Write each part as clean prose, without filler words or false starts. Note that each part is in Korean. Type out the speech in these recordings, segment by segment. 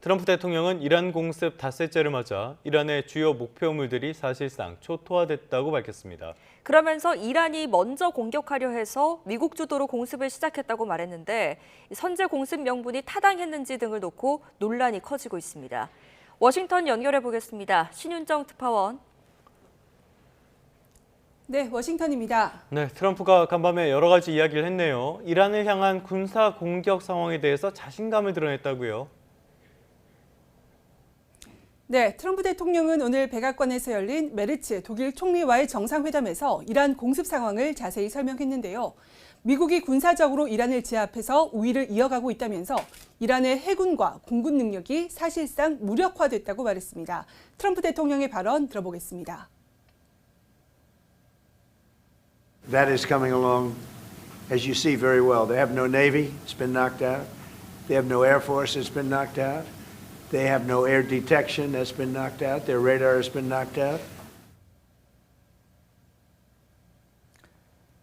트럼프 대통령은 이란 공습 닷새째를 맞아 이란의 주요 목표물들이 사실상 초토화됐다고 밝혔습니다. 그러면서 이란이 먼저 공격하려 해서 미국 주도로 공습을 시작했다고 말했는데 선제 공습 명분이 타당했는지 등을 놓고 논란이 커지고 있습니다. 워싱턴 연결해 보겠습니다. 신윤정 특파원. 네, 워싱턴입니다. 네, 트럼프가 간밤에 여러 가지 이야기를 했네요. 이란을 향한 군사 공격 상황에 대해서 자신감을 드러냈다고요. 네, 트럼프 대통령은 오늘 백악관에서 열린 메르츠 독일 총리와의 정상회담에서 이란 공습 상황을 자세히 설명했는데요. 미국이 군사적으로 이란을 제압해서 우위를 이어가고 있다면서 이란의 해군과 공군 능력이 사실상 무력화됐다고 말했습니다. 트럼프 대통령의 발언 들어보겠습니다. That is coming along, as you see very well. They have no Navy, it's been knocked out. They have no Air Force, it's been knocked out. They have no air detection, that's been knocked out. Their radar has been knocked out.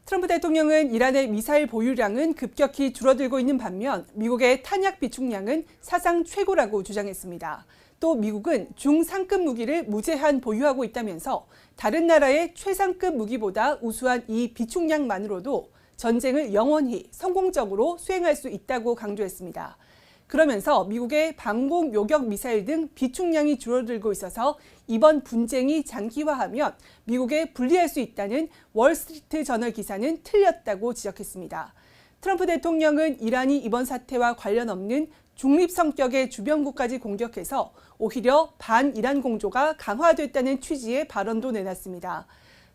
트럼프 대통령은 이란의 미사일 보유량은 급격히 줄어들고 있는 반면 미국의 탄약 비축량은 사상 최고라고 주장했습니다. 또 미국은 중상급 무기를 무제한 보유하고 있다면서 다른 나라의 최상급 무기보다 우수한 이 비축량만으로도 전쟁을 영원히 성공적으로 수행할 수 있다고 강조했습니다. 그러면서 미국의 방공 요격 미사일 등 비축량이 줄어들고 있어서 이번 분쟁이 장기화하면 미국에 불리할 수 있다는 월스트리트 저널 기사는 틀렸다고 지적했습니다. 트럼프 대통령은 이란이 이번 사태와 관련 없는 중립 성격의 주변국까지 공격해서 오히려 반이란 공조가 강화됐다는 취지의 발언도 내놨습니다.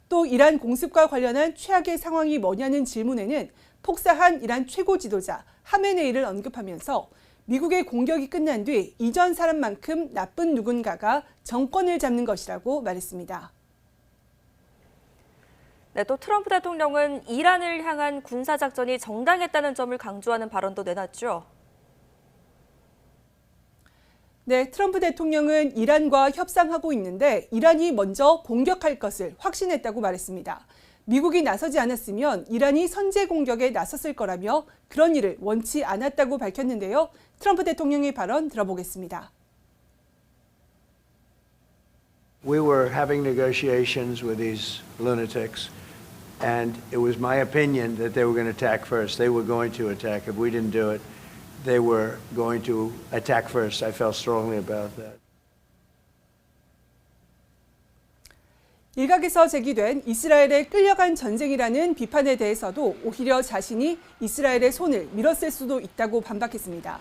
또 이란 공습과 관련한 최악의 상황이 뭐냐는 질문에는 폭사한 이란 최고 지도자 하메네이를 언급하면서 미국의 공격이 끝난 뒤 이전 사람만큼 나쁜 누군가가 정권을 잡는 것이라고 말했습니다. 네, 또 트럼프 대통령은 이란을 향한 군사작전이 정당했다는 점을 강조하는 발언도 내놨죠. 네, 트럼프 대통령은 이란과 협상하고 있는데 이란이 먼저 공격할 것을 확신했다고 말했습니다. 미국이 나서지 않았으면 이란이 선제 공격에 나섰을 거라며 그런 일을 원치 않았다고 밝혔는데요. 트럼프 대통령의 발언 들어보겠습니다. We were having negotiations with these lunatics, and it was my opinion that they were going to attack first. They were going to attack. If we didn't do it, they were going to attack first. I felt strongly about that. 일각에서 제기된 이스라엘의 끌려간 전쟁이라는 비판에 대해서도 오히려 자신이 이스라엘의 손을 밀었을 수도 있다고 반박했습니다.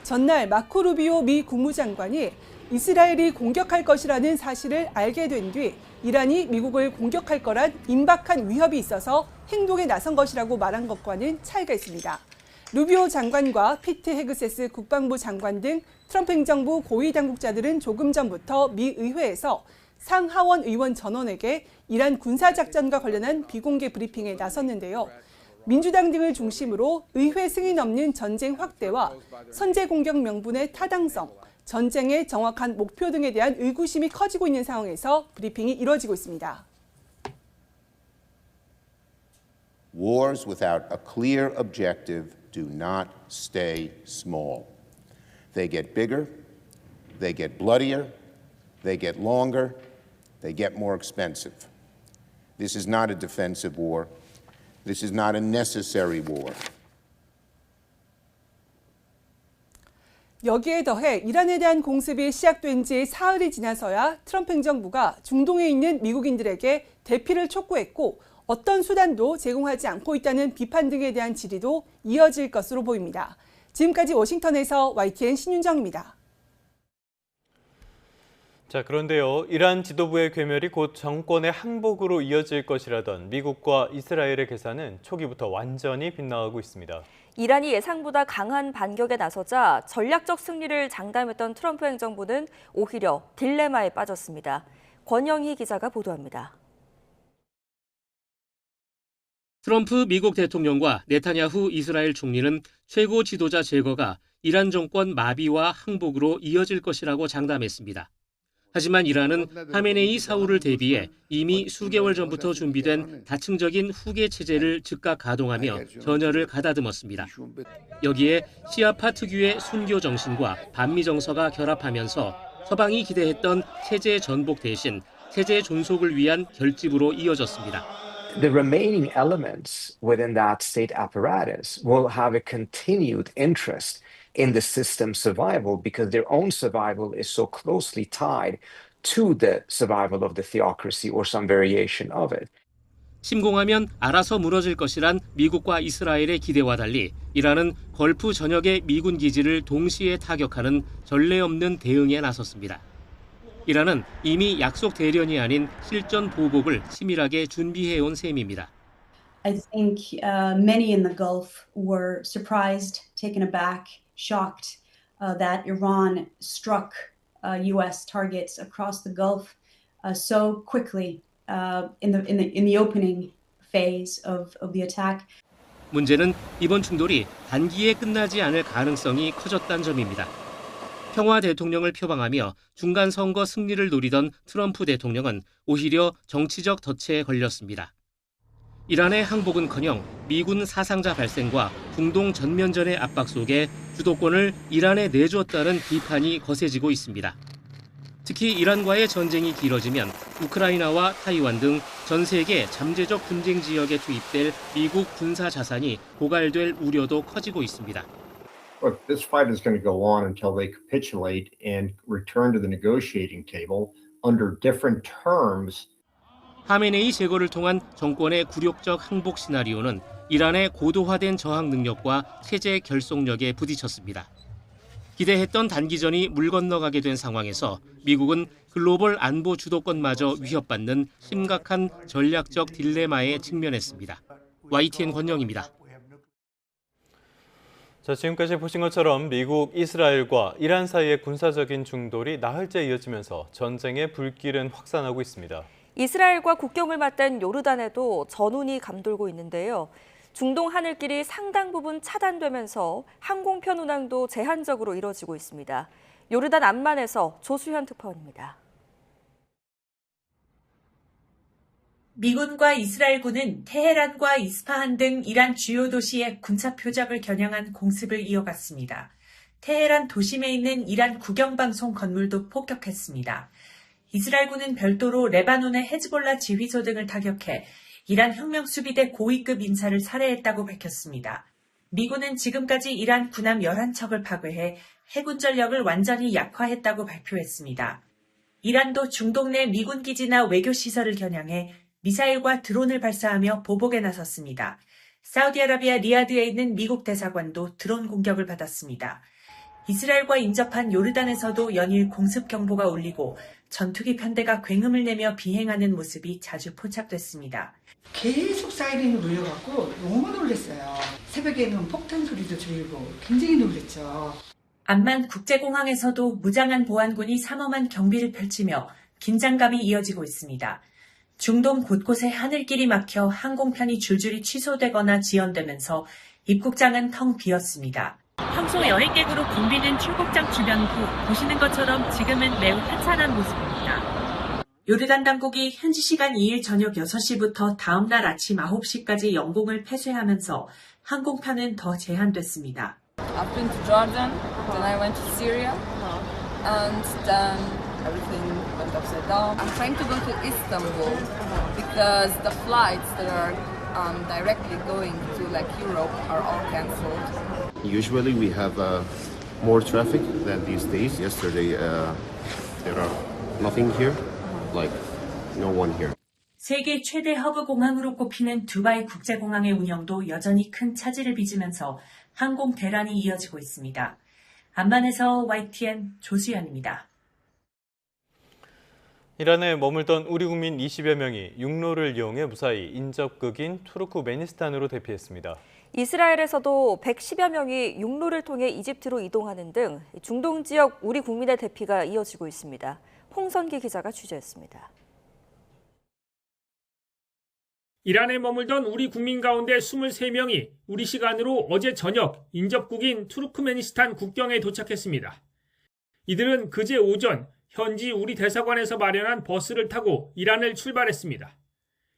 전날 마코 루비오 미 국무장관이 이스라엘이 공격할 것이라는 사실을 알게 된 뒤 이란이 미국을 공격할 거란 임박한 위협이 있어서 행동에 나선 것이라고 말한 것과는 차이가 있습니다. 루비오 장관과 피트 헤그세스 국방부 장관 등 트럼프 행정부 고위 당국자들은 조금 전부터 미 의회에서 상하원 의원 전원에게 이란 군사작전과 관련한 비공개 브리핑에 나섰는데요. 민주당 등을 중심으로 의회 승인 없는 전쟁 확대와 선제 공격 명분의 타당성, 전쟁의 정확한 목표 등에 대한 의구심이 커지고 있는 상황에서 브리핑이 이루어지고 있습니다. Wars without a clear objective do not stay small. They get bigger, they get bloodier, they get longer, they get more expensive. This is not a defensive war. This is not a necessary war. 여기에 더해 이란에 대한 공습이 시작된 지 사흘이 지나서야 트럼프 행정부가 중동에 있는 미국인들에게 대피를 촉구했고 어떤 수단도 제공하지 않고 있다는 비판 등에 대한 질의도 이어질 것으로 보입니다. 지금까지 워싱턴에서 YTN 신윤정입니다. 자, 그런데요. 이란 지도부의 괴멸이 곧 정권의 항복으로 이어질 것이라던 미국과 이스라엘의 계산은 초기부터 완전히 빗나가고 있습니다. 이란이 예상보다 강한 반격에 나서자 전략적 승리를 장담했던 트럼프 행정부는 오히려 딜레마에 빠졌습니다. 권영희 기자가 보도합니다. 트럼프 미국 대통령과 네타냐후 이스라엘 총리는 최고 지도자 제거가 이란 정권 마비와 항복으로 이어질 것이라고 장담했습니다. 하지만 이란은 하메네이 사후를 대비해 이미 수개월 전부터 준비된 다층적인 후계 체제를 즉각 가동하며 전열을 가다듬었습니다. 여기에 시아파 특유의 순교 정신과 반미 정서가 결합하면서 서방이 기대했던 체제 전복 대신 체제 존속을 위한 결집으로 이어졌습니다. The remaining elements within that state apparatus will have a continued interest in the system's survival because their own survival is so closely tied to the survival of the theocracy or some variation of it. 침공하면 알아서 무너질 것이란 미국과 이스라엘의 기대와 달리 이란은 걸프 전역의 미군 기지를 동시에 타격하는 전례 없는 대응에 나섰습니다. 이란은 이미 약속 대련이 아닌 실전 보복을 치밀하게 준비해온 셈입니다. I think many in the Gulf were surprised, taken aback, shocked that Iran struck U.S. targets across the Gulf so quickly in the opening phase of the attack. 문제는 이번 충돌이 단기에 끝나지 않을 가능성이 커졌다는 점입니다. 평화 대통령을 표방하며 중간 선거 승리를 노리던 트럼프 대통령은 오히려 정치적 덫에 걸렸습니다. 이란의 항복은커녕 미군 사상자 발생과 중동 전면전의 압박 속에 주도권을 이란에 내주었다는 비판이 거세지고 있습니다. 특히 이란과의 전쟁이 길어지면 우크라이나와 타이완 등 전 세계 잠재적 분쟁 지역에 투입될 미국 군사 자산이 고갈될 우려도 커지고 있습니다. Look, this fight is going to go on until they capitulate and return to the negotiating table under different terms. 하메네이 제거를 통한 정권의 굴욕적 항복 시나리오는 이란의 고도화된 저항 능력과 체제 결속력에 부딪혔습니다. 기대했던 단기전이 물 건너가게 된 상황에서 미국은 글로벌 안보 주도권마저 위협받는 심각한 전략적 딜레마에 직면했습니다. YTN 권영입니다. 자, 지금까지 보신 것처럼 미국, 이스라엘과 이란 사이의 군사적인 중돌이 나흘째 이어지면서 전쟁의 불길은 확산하고 있습니다. 이스라엘과 국경을 맞댄 요르단에도 전운이 감돌고 있는데요. 중동 하늘길이 상당 부분 차단되면서 항공편 운항도 제한적으로 이뤄지고 있습니다. 요르단 암만에서 조수현 특파원입니다. 미군과 이스라엘군은 테헤란과 이스파한 등 이란 주요 도시의 군사 표적을 겨냥한 공습을 이어갔습니다. 테헤란 도심에 있는 이란 국영방송 건물도 폭격했습니다. 이스라엘군은 별도로 레바논의 헤즈볼라 지휘소 등을 타격해 이란 혁명수비대 고위급 인사를 살해했다고 밝혔습니다. 미군은 지금까지 이란 군함 11척을 파괴해 해군 전력을 완전히 약화했다고 발표했습니다. 이란도 중동 내 미군 기지나 외교시설을 겨냥해 미사일과 드론을 발사하며 보복에 나섰습니다. 사우디아라비아 리야드에 있는 미국 대사관도 드론 공격을 받았습니다. 이스라엘과 인접한 요르단에서도 연일 공습 경보가 울리고 전투기 편대가 굉음을 내며 비행하는 모습이 자주 포착됐습니다. 계속 사이렌이 울려갖고 너무 놀랐어요. 새벽에는 폭탄 소리도 들리고 굉장히 놀랐죠. 암만 국제공항에서도 무장한 보안군이 삼엄한 경비를 펼치며 긴장감이 이어지고 있습니다. 중동 곳곳에 하늘길이 막혀 항공편이 줄줄이 취소되거나 지연되면서 입국장은 텅 비었습니다. 평소 여행객으로 붐비는 출국장 주변도 보시는 것처럼 지금은 매우 한산한 모습입니다. 요르단 당국이 현지 시간 2일 저녁 6시부터 다음 날 아침 9시까지 영공을 폐쇄하면서 항공편은 더 제한됐습니다. I've been to Jordan, then I went to Syria, and then everything went upside down. I'm trying to go to Istanbul because the flights that are directly going to like Europe are all cancelled. Usually we have more traffic than these days. Yesterday there are nothing here, like no one here. 세계 최대 허브 공항으로 꼽히는 두바이 국제공항의 운영도 여전히 큰 차질을 빚으면서 항공 대란이 이어지고 있습니다. 암만에서 YTN 조수연입니다. 이란에 머물던 우리 국민 20여 명이 육로를 이용해 무사히 인접국인 투르크메니스탄으로 대피했습니다. 이스라엘에서도 110여 명이 육로를 통해 이집트로 이동하는 등 중동 지역 우리 국민의 대피가 이어지고 있습니다. 홍선기 기자가 취재했습니다. 이란에 머물던 우리 국민 가운데 23명이 우리 시간으로 어제 저녁 인접국인 투르크메니스탄 국경에 도착했습니다. 이들은 그제 오전 현지 우리 대사관에서 마련한 버스를 타고 이란을 출발했습니다.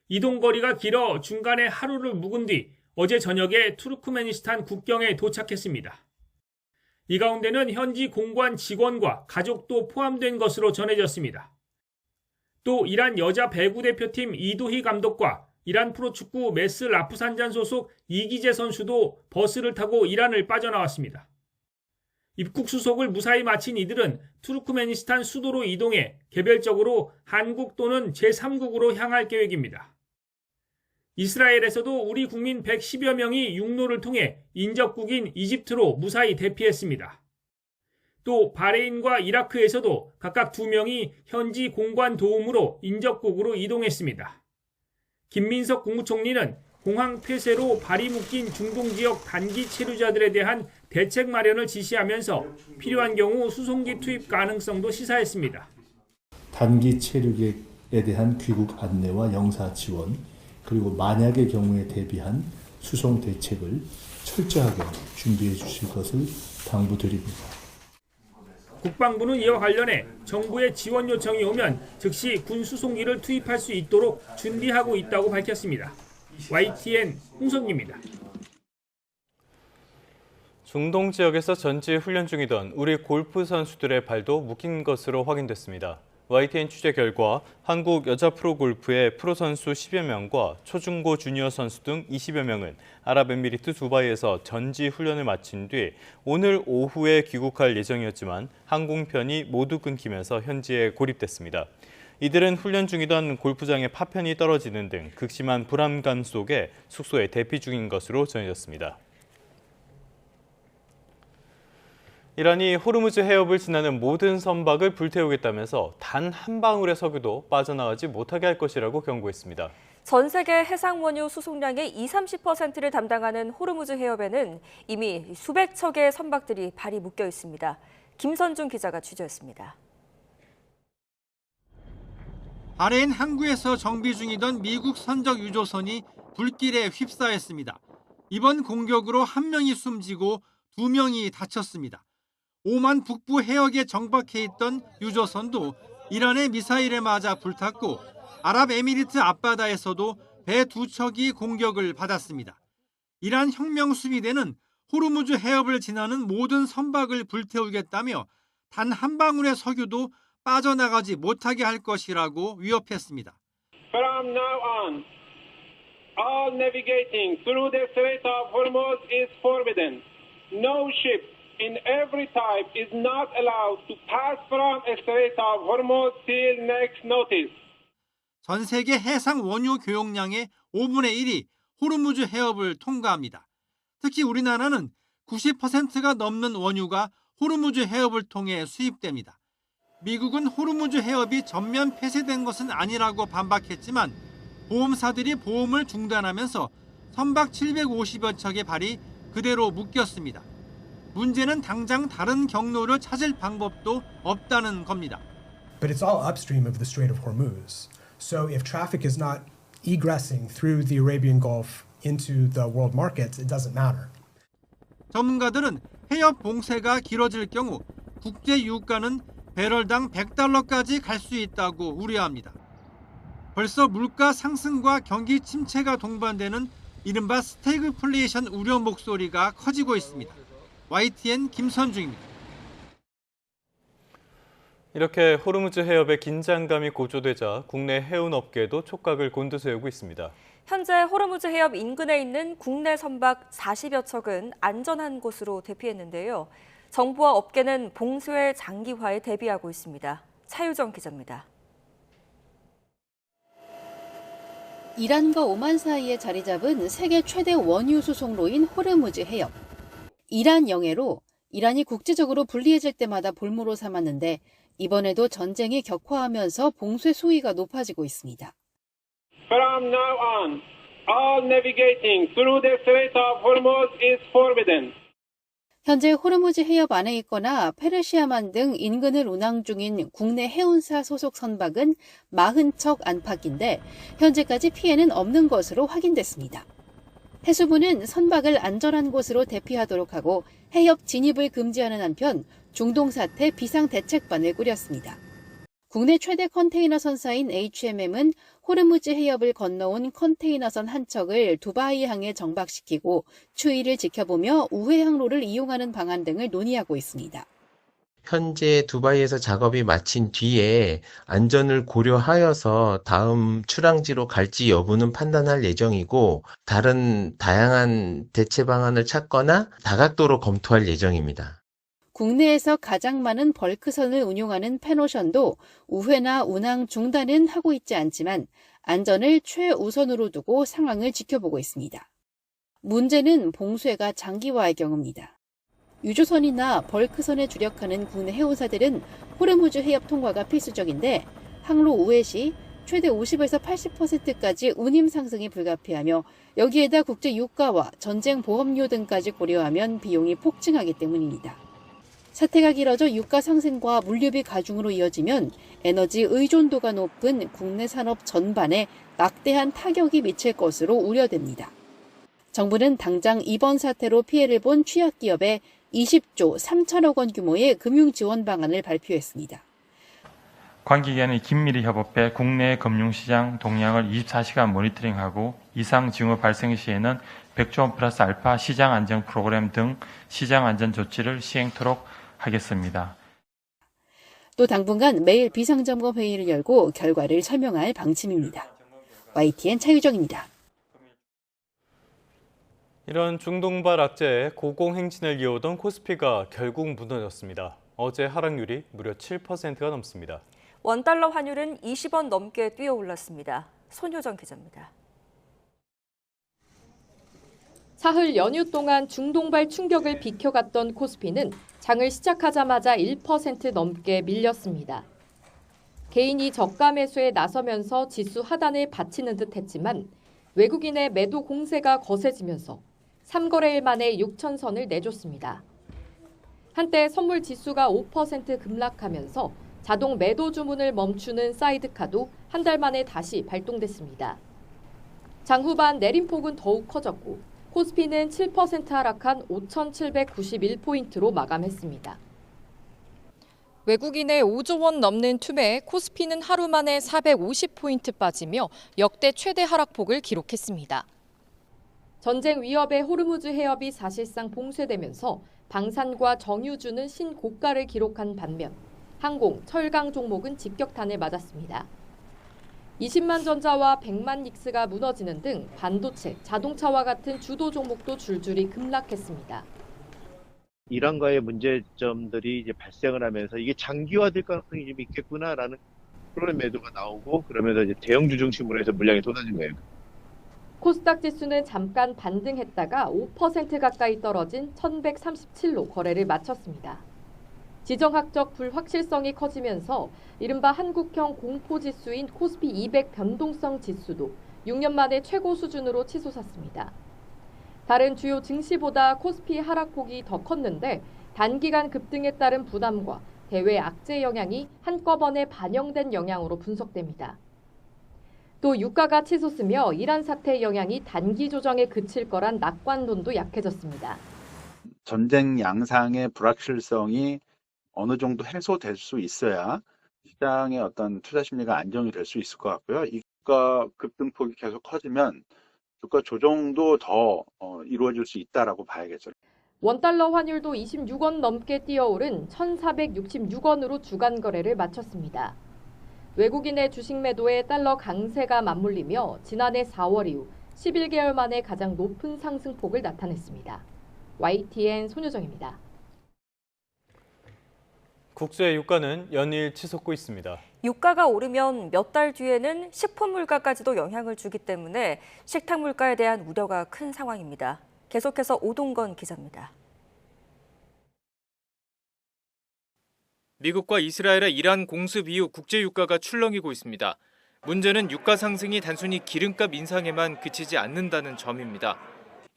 이동 거리가 길어 중간에 하루를 묵은 뒤 어제 저녁에 투르크메니스탄 국경에 도착했습니다. 이 가운데는 현지 공관 직원과 가족도 포함된 것으로 전해졌습니다. 또 이란 여자 배구 대표팀 이도희 감독과 이란 프로축구 메스 라프산잔 소속 이기재 선수도 버스를 타고 이란을 빠져나왔습니다. 입국 수속을 무사히 마친 이들은 투르크메니스탄 수도로 이동해 개별적으로 한국 또는 제3국으로 향할 계획입니다. 이스라엘에서도 우리 국민 110여 명이 육로를 통해 인접국인 이집트로 무사히 대피했습니다. 또 바레인과 이라크에서도 각각 2명이 현지 공관 도움으로 인접국으로 이동했습니다. 김민석 국무총리는 공항 폐쇄로 발이 묶인 중동 지역 단기 체류자들에 대한 대책 마련을 지시하면서 필요한 경우 수송기 투입 가능성도 시사했습니다. 단기 체류객에 대한 귀국 안내와 영사 지원, 그리고 만약의 경우에 대비한 수송 대책을 철저하게 준비해 주실 것을 당부드립니다. 국방부는 이와 관련해 정부의 지원 요청이 오면 즉시 군 수송기를 투입할 수 있도록 준비하고 있다고 밝혔습니다. YTN 홍성기입니다. 중동 지역에서 전지 훈련 중이던 우리 골프 선수들의 발도 묶인 것으로 확인됐습니다. YTN 취재 결과 한국 여자 프로골프의 프로 선수 10여 명과 초중고 주니어 선수 등 20여 명은 아랍에미리트 두바이에서 전지 훈련을 마친 뒤 오늘 오후에 귀국할 예정이었지만 항공편이 모두 끊기면서 현지에 고립됐습니다. 이들은 훈련 중이던 골프장의 파편이 떨어지는 등 극심한 불안감 속에 숙소에 대피 중인 것으로 전해졌습니다. 이란이 호르무즈 해협을 지나는 모든 선박을 불태우겠다면서 단 한 방울의 석유도 빠져나가지 못하게 할 것이라고 경고했습니다. 전 세계 해상 원유 수송량의 20-30%를 담당하는 호르무즈 해협에는 이미 수백 척의 선박들이 발이 묶여 있습니다. 김선중 기자가 취재했습니다. 바레인 항구에서 정비 중이던 미국 선적 유조선이 불길에 휩싸였습니다. 이번 공격으로 1명이 숨지고 2명이 다쳤습니다. 오만 북부 해역에 정박해 있던 유조선도 이란의 미사일에 맞아 불탔고 아랍에미리트 앞바다에서도 배 2척이 공격을 받았습니다. 이란 혁명수비대는 호르무즈 해협을 지나는 모든 선박을 불태우겠다며 단 한 방울의 석유도 빠져나가지 못하게 할 것이라고 위협했습니다. From now on, all navigating through the Strait of Hormuz is forbidden. No ship in every type is not allowed to pass from the Strait of Hormuz till next notice. 전 세계 해상 원유 교역량의 5분의 1이 호르무즈 해협을 통과합니다. 특히 우리나라는 90%가 넘는 원유가 호르무즈 해협을 통해 수입됩니다. 미국은 호르무즈 해협이 전면 폐쇄된 것은 아니라고 반박했지만 보험사들이 보험을 중단하면서 선박 750여 척의 발이 그대로 묶였습니다. 문제는 당장 다른 경로를 찾을 방법도 없다는 겁니다. But it's all upstream of the Strait of Hormuz. So if traffic is not egressing through the Arabian Gulf into the world markets, it doesn't matter. 전문가들은 해협 봉쇄가 길어질 경우 국제 유가는 배럴당 $100까지 갈 수 있다고 우려합니다. 벌써 물가 상승과 경기 침체가 동반되는 이른바 스태그플레이션 우려 목소리가 커지고 있습니다. YTN 김선중입니다. 이렇게 호르무즈 해협의 긴장감이 고조되자 국내 해운업계도 촉각을 곤두세우고 있습니다. 현재 호르무즈 해협 인근에 있는 국내 선박 40여 척은 안전한 곳으로 대피했는데요. 정부와 업계는 봉쇄 장기화에 대비하고 있습니다. 차유정 기자입니다. 이란과 오만 사이에 자리 잡은 세계 최대 원유 수송로인 호르무즈 해협. 이란 영해로 이란이 국제적으로 불리해질 때마다 볼모로 삼았는데 이번에도 전쟁이 격화하면서 봉쇄 수위가 높아지고 있습니다. From now on, all navigating through the Strait of Hormuz is forbidden. 현재 호르무즈 해협 안에 있거나 페르시아만 등 인근을 운항 중인 국내 해운사 소속 선박은 40척 안팎인데 현재까지 피해는 없는 것으로 확인됐습니다. 해수부는 선박을 안전한 곳으로 대피하도록 하고 해협 진입을 금지하는 한편 중동 사태 비상대책반을 꾸렸습니다. 국내 최대 컨테이너 선사인 HMM은 호르무즈 해협을 건너온 컨테이너선 한 척을 두바이 항에 정박시키고 추이를 지켜보며 우회 항로를 이용하는 방안 등을 논의하고 있습니다. 현재 두바이에서 작업이 마친 뒤에 안전을 고려하여서 다음 출항지로 갈지 여부는 판단할 예정이고 다른 다양한 대체 방안을 찾거나 다각도로 검토할 예정입니다. 국내에서 가장 많은 벌크선을 운용하는 페노션도 우회나 운항 중단은 하고 있지 않지만 안전을 최우선으로 두고 상황을 지켜보고 있습니다. 문제는 봉쇄가 장기화의 경우입니다. 유조선이나 벌크선에 주력하는 국내 해운사들은 호르무즈 해협 통과가 필수적인데 항로 우회 시 최대 50에서 80%까지 운임 상승이 불가피하며 여기에다 국제 유가와 전쟁 보험료 등까지 고려하면 비용이 폭증하기 때문입니다. 사태가 길어져 유가 상승과 물류비 가중으로 이어지면 에너지 의존도가 높은 국내 산업 전반에 막대한 타격이 미칠 것으로 우려됩니다. 정부는 당장 이번 사태로 피해를 본 취약기업에 20조 3천억 원 규모의 금융 지원 방안을 발표했습니다. 관계기관이 긴밀히 협업해 국내 금융시장 동향을 24시간 모니터링하고 이상 징후 발생 시에는 100조 원 플러스 알파 시장 안정 프로그램 등 시장 안전 조치를 시행토록 하겠습니다. 또 당분간 매일 비상점검 회의를 열고 결과를 설명할 방침입니다. YTN 차유정입니다. 이런 중동발 악재에 고공행진을 이어오던 코스피가 결국 무너졌습니다. 어제 하락률이 무려 7%가 넘습니다. 원달러 환율은 20원 넘게 뛰어올랐습니다. 손효정 기자입니다. 사흘 연휴 동안 중동발 충격을 비켜갔던 코스피는 장을 시작하자마자 1% 넘게 밀렸습니다. 개인이 저가 매수에 나서면서 지수 하단을 받치는 듯 했지만 외국인의 매도 공세가 거세지면서 3거래일 만에 6천선을 내줬습니다. 한때 선물 지수가 5% 급락하면서 자동 매도 주문을 멈추는 사이드카도 한 달 만에 다시 발동됐습니다. 장 후반 내림폭은 더욱 커졌고 코스피는 7% 하락한 5,791포인트로 마감했습니다. 외국인의 5조 원 넘는 투매에 코스피는 하루 만에 450포인트 빠지며 역대 최대 하락폭을 기록했습니다. 전쟁 위협에 호르무즈 해협이 사실상 봉쇄되면서 방산과 정유주는 신고가를 기록한 반면 항공, 철강 종목은 직격탄을 맞았습니다. 20만 전자와 100만 닉스가 무너지는 등 반도체, 자동차와 같은 주도 종목도 줄줄이 급락했습니다. 이란과의 문제점들이 이제 발생을 하면서 이게 장기화될 가능성이 좀 있겠구나라는 그런 매도가 나오고 그러면서 이제 대형주 중심으로 해서 물량이 쏟아진 거예요. 코스닥 지수는 잠깐 반등했다가 5% 가까이 떨어진 1137로 거래를 마쳤습니다. 지정학적 불확실성이 커지면서 이른바 한국형 공포지수인 코스피 200 변동성 지수도 6년 만에 최고 수준으로 치솟았습니다. 다른 주요 증시보다 코스피 하락폭이 더 컸는데 단기간 급등에 따른 부담과 대외 악재 영향이 한꺼번에 반영된 영향으로 분석됩니다. 또 유가가 치솟으며 이란 사태의 영향이 단기 조정에 그칠 거란 낙관론도 약해졌습니다. 전쟁 양상의 불확실성이 어느 정도 해소될 수 있어야 시장의 어떤 투자 심리가 안정이 될 수 있을 것 같고요. 유가 급등폭이 계속 커지면 주가 조정도 더 이루어질 수 있다라고 봐야겠죠. 원달러 환율도 26원 넘게 뛰어오른 1,466원으로 주간 거래를 마쳤습니다. 외국인의 주식 매도에 달러 강세가 맞물리며 지난해 4월 이후 11개월 만에 가장 높은 상승폭을 나타냈습니다. YTN 손효정입니다. 국제 유가는 연일 치솟고 있습니다. 유가가 오르면 몇 달 뒤에는 식품 물가까지도 영향을 주기 때문에 식탁 물가에 대한 우려가 큰 상황입니다. 계속해서 오동건 기자입니다. 미국과 이스라엘의 이란 공습 이후 국제 유가가 출렁이고 있습니다. 문제는 유가 상승이 단순히 기름값 인상에만 그치지 않는다는 점입니다.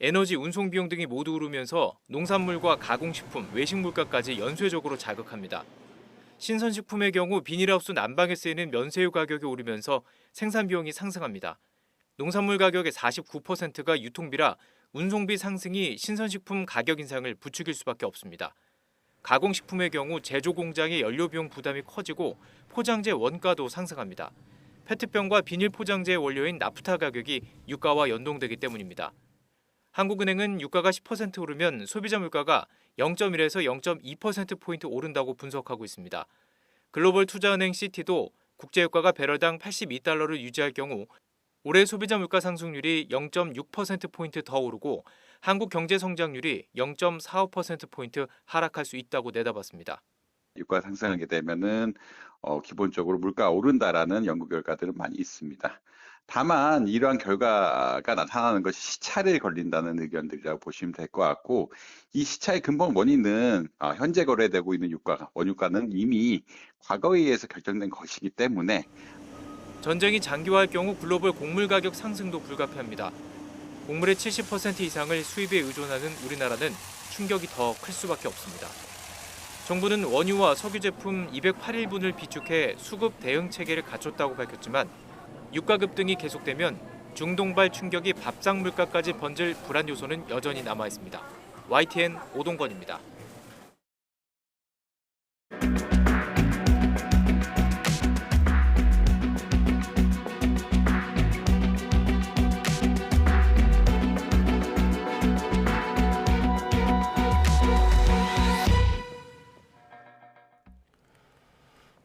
에너지, 운송 비용 등이 모두 오르면서 농산물과 가공식품, 외식 물가까지 연쇄적으로 자극합니다. 신선식품의 경우 비닐하우스 난방에 쓰이는 면세유 가격이 오르면서 생산 비용이 상승합니다. 농산물 가격의 49%가 유통비라 운송비 상승이 신선식품 가격 인상을 부추길 수밖에 없습니다. 가공식품의 경우 제조 공장의 연료 비용 부담이 커지고 포장재 원가도 상승합니다. 페트병과 비닐 포장재의 원료인 나프타 가격이 유가와 연동되기 때문입니다. 한국은행은 유가가 10% 오르면 소비자 물가가 0.1에서 0.2%포인트 오른다고 분석하고 있습니다. 글로벌 투자은행 시티도 국제유가가 배럴당 82달러를 유지할 경우 올해 소비자 물가 상승률이 0.6%포인트 더 오르고 한국 경제 성장률이 0.45%포인트 하락할 수 있다고 내다봤습니다. 유가 상승하게 되면은 기본적으로 물가가 오른다라는 연구 결과들은 많이 있습니다. 다만 이러한 결과가 나타나는 것이 시차를 걸린다는 의견들이라고 보시면 될 것 같고, 이 시차의 근본 원인은 현재 거래되고 있는 원유가는 이미 과거에 의해서 결정된 것이기 때문에 전쟁이 장기화할 경우 글로벌 곡물 가격 상승도 불가피합니다. 곡물의 70% 이상을 수입에 의존하는 우리나라는 충격이 더 클 수밖에 없습니다. 정부는 원유와 석유 제품 208일분을 비축해 수급 대응 체계를 갖췄다고 밝혔지만 유가 급등이 계속되면 중동발 충격이 밥상 물가까지 번질 불안 요소는 여전히 남아 있습니다. YTN 오동건입니다.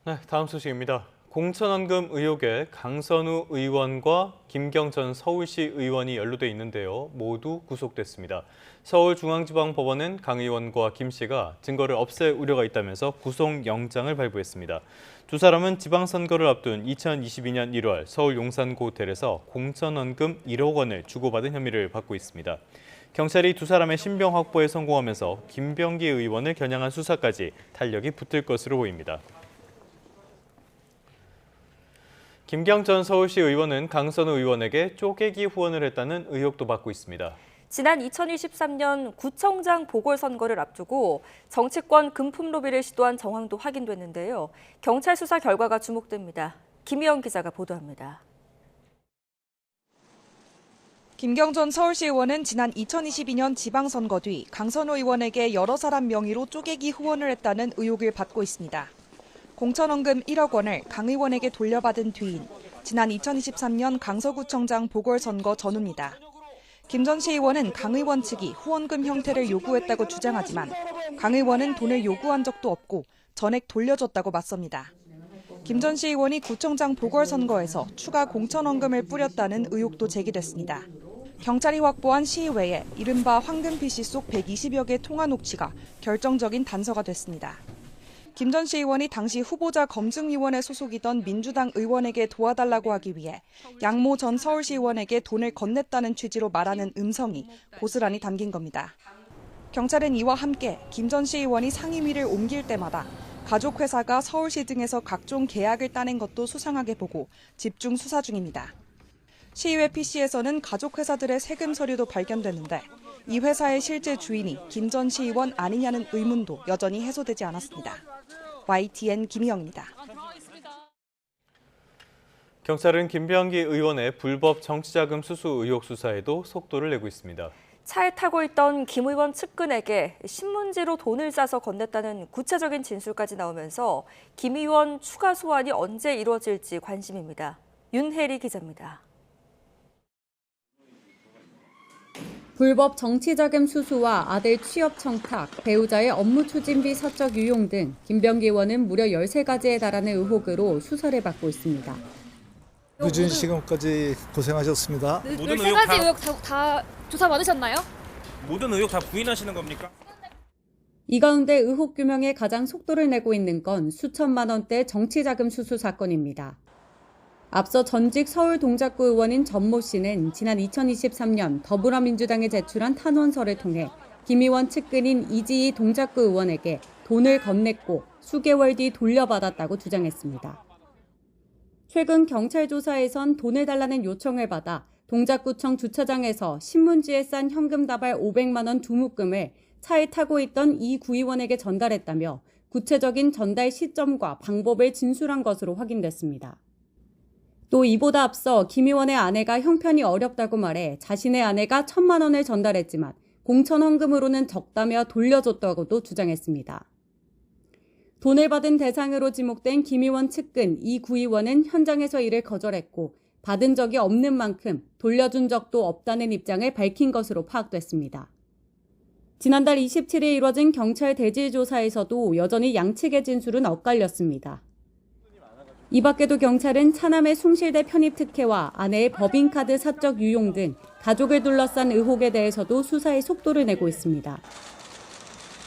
네, 다음 소식입니다. 공천원금 의혹에 강선우 의원과 김경 전 서울시 의원이 연루돼 있는데요. 모두 구속됐습니다. 서울중앙지방법원은 강 의원과 김 씨가 증거를 없앨 우려가 있다면서 구속영장을 발부했습니다. 두 사람은 지방선거를 앞둔 2022년 1월 서울 용산구 호텔에서 공천원금 1억 원을 주고받은 혐의를 받고 있습니다. 경찰이 두 사람의 신병 확보에 성공하면서 김병기 의원을 겨냥한 수사까지 탄력이 붙을 것으로 보입니다. 김경 전 서울시 의원은 강선우 의원에게 쪼개기 후원을 했다는 의혹도 받고 있습니다. 지난 2023년 구청장 보궐선거를 앞두고 정치권 금품 로비를 시도한 정황도 확인됐는데요. 경찰 수사 결과가 주목됩니다. 김희영 기자가 보도합니다. 김경 전 서울시 의원은 지난 2022년 지방선거 뒤 강선우 의원에게 여러 사람 명의로 쪼개기 후원을 했다는 의혹을 받고 있습니다. 공천원금 1억 원을 강 의원에게 돌려받은 뒤인 지난 2023년 강서구청장 보궐선거 전후입니다. 김 전 시의원은 강 의원 측이 후원금 형태를 요구했다고 주장하지만 강 의원은 돈을 요구한 적도 없고 전액 돌려줬다고 맞섭니다. 김 전 시의원이 구청장 보궐선거에서 추가 공천원금을 뿌렸다는 의혹도 제기됐습니다. 경찰이 확보한 시의회에 이른바 황금 PC 속 120여 개 통화 녹취가 결정적인 단서가 됐습니다. 김 전 시의원이 당시 후보자 검증위원회 소속이던 민주당 의원에게 도와달라고 하기 위해 양모 전 서울시의원에게 돈을 건넸다는 취지로 말하는 음성이 고스란히 담긴 겁니다. 경찰은 이와 함께 김 전 시의원이 상임위를 옮길 때마다 가족회사가 서울시 등에서 각종 계약을 따낸 것도 수상하게 보고 집중 수사 중입니다. 시의회 PC에서는 가족회사들의 세금 서류도 발견됐는데 이 회사의 실제 주인이 김 전 시의원 아니냐는 의문도 여전히 해소되지 않았습니다. YTN 김희영입니다. 경찰은 김병기 의원의 불법 정치자금 수수 의혹 수사에도 속도를 내고 있습니다. 차에 타고 있던 김 의원 측근에게 신문지로 돈을 싸서 건넸다는 구체적인 진술까지 나오면서 김 의원 추가 소환이 언제 이루어질지 관심입니다. 윤혜리 기자입니다. 불법 정치자금 수수와 아들 취업 청탁, 배우자의 업무 추진비 사적 유용 등 김병기 의원은 무려 13가지에 달하는 의혹으로 수사를 받고 있습니다. 늦은 시간까지 고생하셨습니다. 모든 13가지 의혹 다 조사 받으셨나요? 모든 의혹 다 부인하시는 겁니까? 이 가운데 의혹 규명에 가장 속도를 내고 있는 건 수천만 원대 정치자금 수수 사건입니다. 앞서 전직 서울 동작구 의원인 전모 씨는 지난 2023년 더불어민주당에 제출한 탄원서를 통해 김 의원 측근인 이지희 동작구 의원에게 돈을 건넸고 수개월 뒤 돌려받았다고 주장했습니다. 최근 경찰 조사에선 돈을 달라는 요청을 받아 동작구청 주차장에서 신문지에 싼 현금 다발 500만 원 두 묶음을 차에 타고 있던 이 구의원에게 전달했다며 구체적인 전달 시점과 방법을 진술한 것으로 확인됐습니다. 또 이보다 앞서 김 의원의 아내가 형편이 어렵다고 말해 자신의 아내가 1,000만 원을 전달했지만 공천 헌금으로는 적다며 돌려줬다고도 주장했습니다. 돈을 받은 대상으로 지목된 김 의원 측근 이 구의원은 현장에서 이를 거절했고 받은 적이 없는 만큼 돌려준 적도 없다는 입장을 밝힌 것으로 파악됐습니다. 지난달 27일 이뤄진 경찰 대질 조사에서도 여전히 양측의 진술은 엇갈렸습니다. 이 밖에도 경찰은 차남의 숭실대 편입 특혜와 아내의 법인카드 사적 유용 등 가족을 둘러싼 의혹에 대해서도 수사에 속도를 내고 있습니다.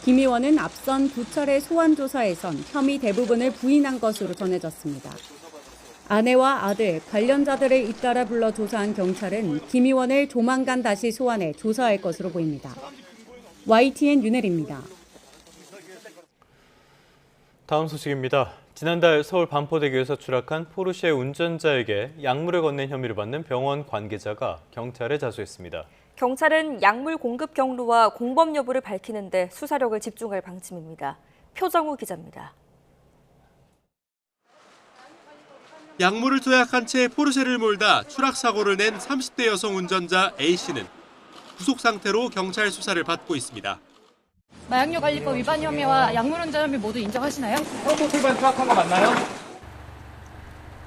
김 의원은 앞선 2차례 소환 조사에선 혐의 대부분을 부인한 것으로 전해졌습니다. 아내와 아들, 관련자들을 잇따라 불러 조사한 경찰은 김 의원을 조만간 다시 소환해 조사할 것으로 보입니다. YTN 윤혜리입니다. 다음 소식입니다. 지난달 서울 반포대교에서 추락한 포르쉐 운전자에게 약물을 건넨 혐의를 받는 병원 관계자가 경찰에 자수했습니다. 경찰은 약물 공급 경로와 공범 여부를 밝히는 데 수사력을 집중할 방침입니다. 표정우 기자입니다. 약물을 투약한 채 포르쉐를 몰다 추락사고를 낸 30대 여성 운전자 A씨는 구속 상태로 경찰 수사를 받고 있습니다. 마약류관리법 위반 혐의와 약물 운전 혐의 모두 인정하시나요? 프로포폴만 투약한 거 맞나요?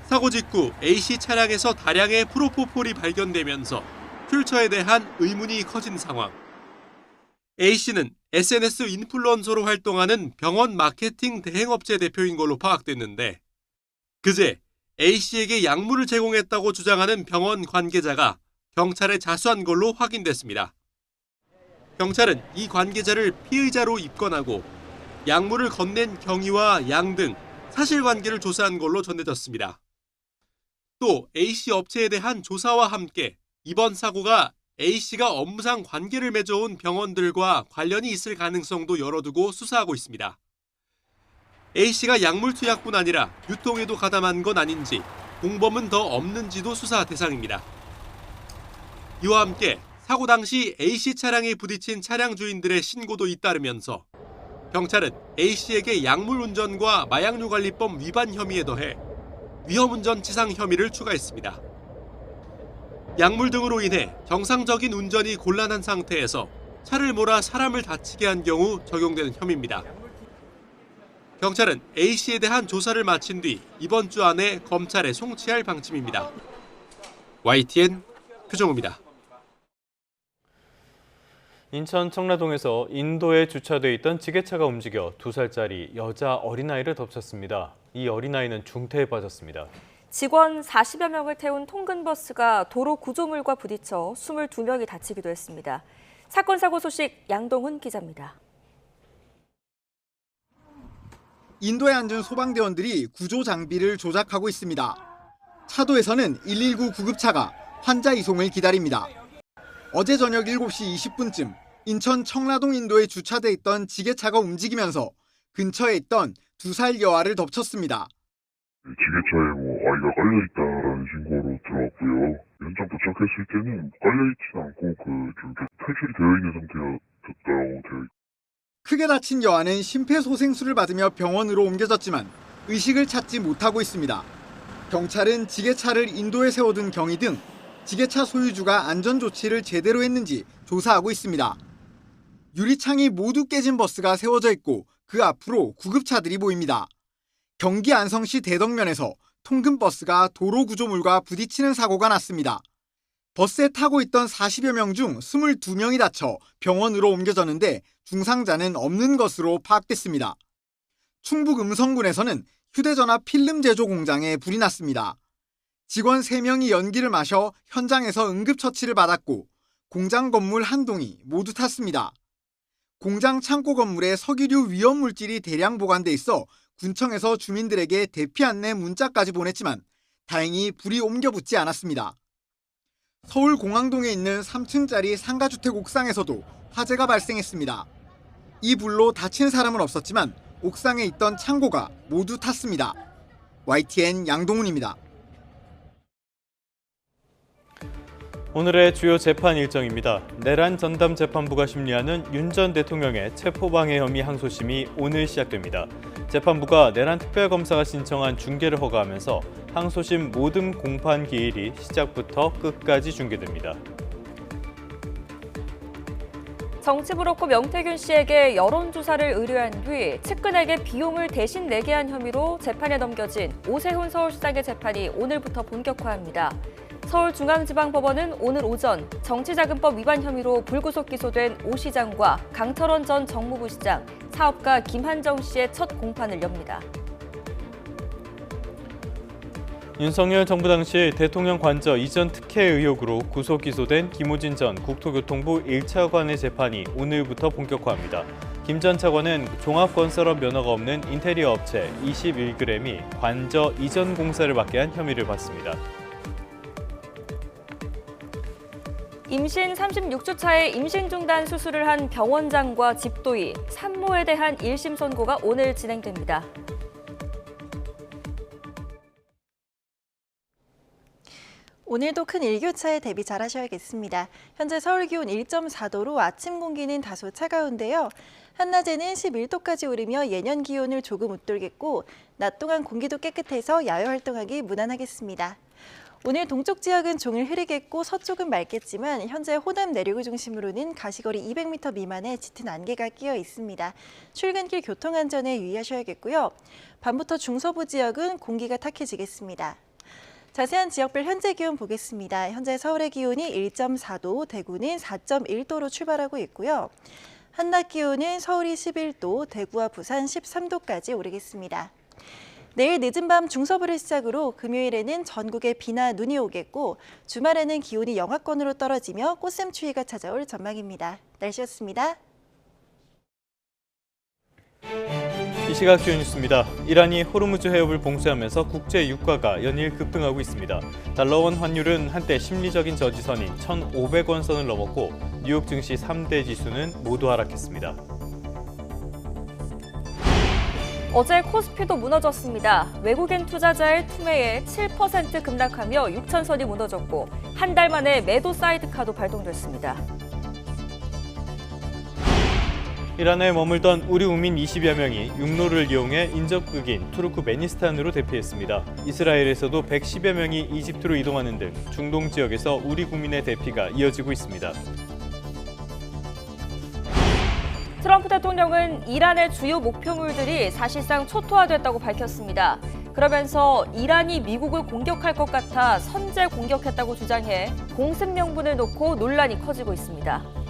사고 직후 A씨 차량에서 다량의 프로포폴이 발견되면서 퓨처에 대한 의문이 커진 상황. A씨는 SNS 인플루언서로 활동하는 병원 마케팅 대행업체 대표인 걸로 파악됐는데 그제 A씨에게 약물을 제공했다고 주장하는 병원 관계자가 경찰에 자수한 걸로 확인됐습니다. 경찰은 이 관계자를 피의자로 입건하고 약물을 건넨 경위와 양 등 사실관계를 조사한 걸로 전해졌습니다. 또 A씨 업체에 대한 조사와 함께 이번 사고가 A씨가 업무상 관계를 맺어온 병원들과 관련이 있을 가능성도 열어두고 수사하고 있습니다. A씨가 약물 투약뿐 아니라 유통에도 가담한 건 아닌지 공범은 더 없는지도 수사 대상입니다. 이와 함께 사고 당시 A씨 차량에 부딪힌 차량 주인들의 신고도 잇따르면서 경찰은 A씨에게 약물 운전과 마약류관리법 위반 혐의에 더해 위험운전치상 혐의를 추가했습니다. 약물 등으로 인해 정상적인 운전이 곤란한 상태에서 차를 몰아 사람을 다치게 한 경우 적용되는 혐의입니다. 경찰은 A씨에 대한 조사를 마친 뒤 이번 주 안에 검찰에 송치할 방침입니다. YTN 표정우입니다. 인천 청라동에서 인도에 주차돼 있던 지게차가 움직여 2살짜리 여자 어린아이를 덮쳤습니다. 이 어린아이는 중태에 빠졌습니다. 직원 40여 명을 태운 통근버스가 도로 구조물과 부딪혀 22명이 다치기도 했습니다. 사건 사고 소식 양동훈 기자입니다. 인도에 앉은 소방대원들이 구조 장비를 조작하고 있습니다. 차도에서는 119 구급차가 환자 이송을 기다립니다. 어제 저녁 7시 20분쯤 인천 청라동 인도에 주차돼 있던 지게차가 움직이면서 근처에 있던 2살 여아를 덮쳤습니다. 지게차에 아이가 깔려있다라는 신고로 들어왔고요. 현장 도착했을 때는 깔려있진 않고 탈출이 되어 있는 상태였다고 되어 있고. 크게 다친 여아는 심폐소생술을 받으며 병원으로 옮겨졌지만 의식을 찾지 못하고 있습니다. 경찰은 지게차를 인도에 세워둔 경위 등 지게차 소유주가 안전조치를 제대로 했는지 조사하고 있습니다. 유리창이 모두 깨진 버스가 세워져 있고 그 앞으로 구급차들이 보입니다. 경기 안성시 대덕면에서 통근버스가 도로 구조물과 부딪히는 사고가 났습니다. 버스에 타고 있던 40여 명 중 22명이 다쳐 병원으로 옮겨졌는데 중상자는 없는 것으로 파악됐습니다. 충북 음성군에서는 휴대전화 필름 제조 공장에 불이 났습니다. 직원 3명이 연기를 마셔 현장에서 응급처치를 받았고 공장 건물 한 동이 모두 탔습니다. 공장 창고 건물에 석유류 위험물질이 대량 보관돼 있어 군청에서 주민들에게 대피 안내 문자까지 보냈지만 다행히 불이 옮겨 붙지 않았습니다. 서울 공항동에 있는 3층짜리 상가주택 옥상에서도 화재가 발생했습니다. 이 불로 다친 사람은 없었지만 옥상에 있던 창고가 모두 탔습니다. YTN 양동훈입니다. 오늘의 주요 재판 일정입니다. 내란 전담 재판부가 심리하는 윤 전 대통령의 체포방해 혐의 항소심이 오늘 시작됩니다. 재판부가 내란 특별검사가 신청한 중계를 허가하면서 항소심 모든 공판 기일이 시작부터 끝까지 중계됩니다. 정치 브로커 명태균 씨에게 여론조사를 의뢰한 뒤 측근에게 비용을 대신 내게 한 혐의로 재판에 넘겨진 오세훈 서울시장의 재판이 오늘부터 본격화합니다. 서울중앙지방법원은 오늘 오전 정치자금법 위반 혐의로 불구속 기소된 오 시장과 강철원 전 정무부 시장, 사업가 김한정 씨의 첫 공판을 엽니다. 윤석열 정부 당시 대통령 관저 이전 특혜 의혹으로 구속 기소된 김호진 전 국토교통부 1차관의 재판이 오늘부터 본격화합니다. 김 전 차관은 종합건설업 면허가 없는 인테리어 업체 21g이 관저 이전 공사를 맡게 한 혐의를 받습니다. 임신 36주 차에 임신 중단 수술을 한 병원장과 집도의, 산모에 대한 1심 선고가 오늘 진행됩니다. 오늘도 큰 일교차에 대비 잘하셔야겠습니다. 현재 서울 기온 1.4도로 아침 공기는 다소 차가운데요. 한낮에는 11도까지 오르며 예년 기온을 조금 웃돌겠고 낮 동안 공기도 깨끗해서 야외 활동하기 무난하겠습니다. 오늘 동쪽 지역은 종일 흐리겠고 서쪽은 맑겠지만 현재 호남 내륙을 중심으로는 가시거리 200m 미만의 짙은 안개가 끼어 있습니다. 출근길 교통안전에 유의하셔야겠고요. 밤부터 중서부 지역은 공기가 탁해지겠습니다. 자세한 지역별 현재 기온 보겠습니다. 현재 서울의 기온이 1.4도, 대구는 4.1도로 출발하고 있고요. 한낮 기온은 서울이 11도, 대구와 부산 13도까지 오르겠습니다. 내일 늦은 밤 중서부를 시작으로 금요일에는 전국에 비나 눈이 오겠고 주말에는 기온이 영하권으로 떨어지며 꽃샘추위가 찾아올 전망입니다. 날씨였습니다. 이 시각 주요 뉴스입니다. 이란이 호르무즈 해협을 봉쇄하면서 국제 유가가 연일 급등하고 있습니다. 달러원 환율은 한때 심리적인 저지선인 1,500원 선을 넘었고 뉴욕 증시 3대 지수는 모두 하락했습니다. 어제 코스피도 무너졌습니다. 외국인 투자자의 투매에 7% 급락하며 6천선이 무너졌고 한 달 만에 매도 사이드카도 발동됐습니다. 이란에 머물던 우리 국민 20여 명이 육로를 이용해 인접국인 투르크메니스탄으로 대피했습니다. 이스라엘에서도 110여 명이 이집트로 이동하는 등 중동 지역에서 우리 국민의 대피가 이어지고 있습니다. 트럼프 대통령은 이란의 주요 목표물들이 사실상 초토화됐다고 밝혔습니다. 그러면서 이란이 미국을 공격할 것 같아 선제 공격했다고 주장해 공습 명분을 놓고 논란이 커지고 있습니다.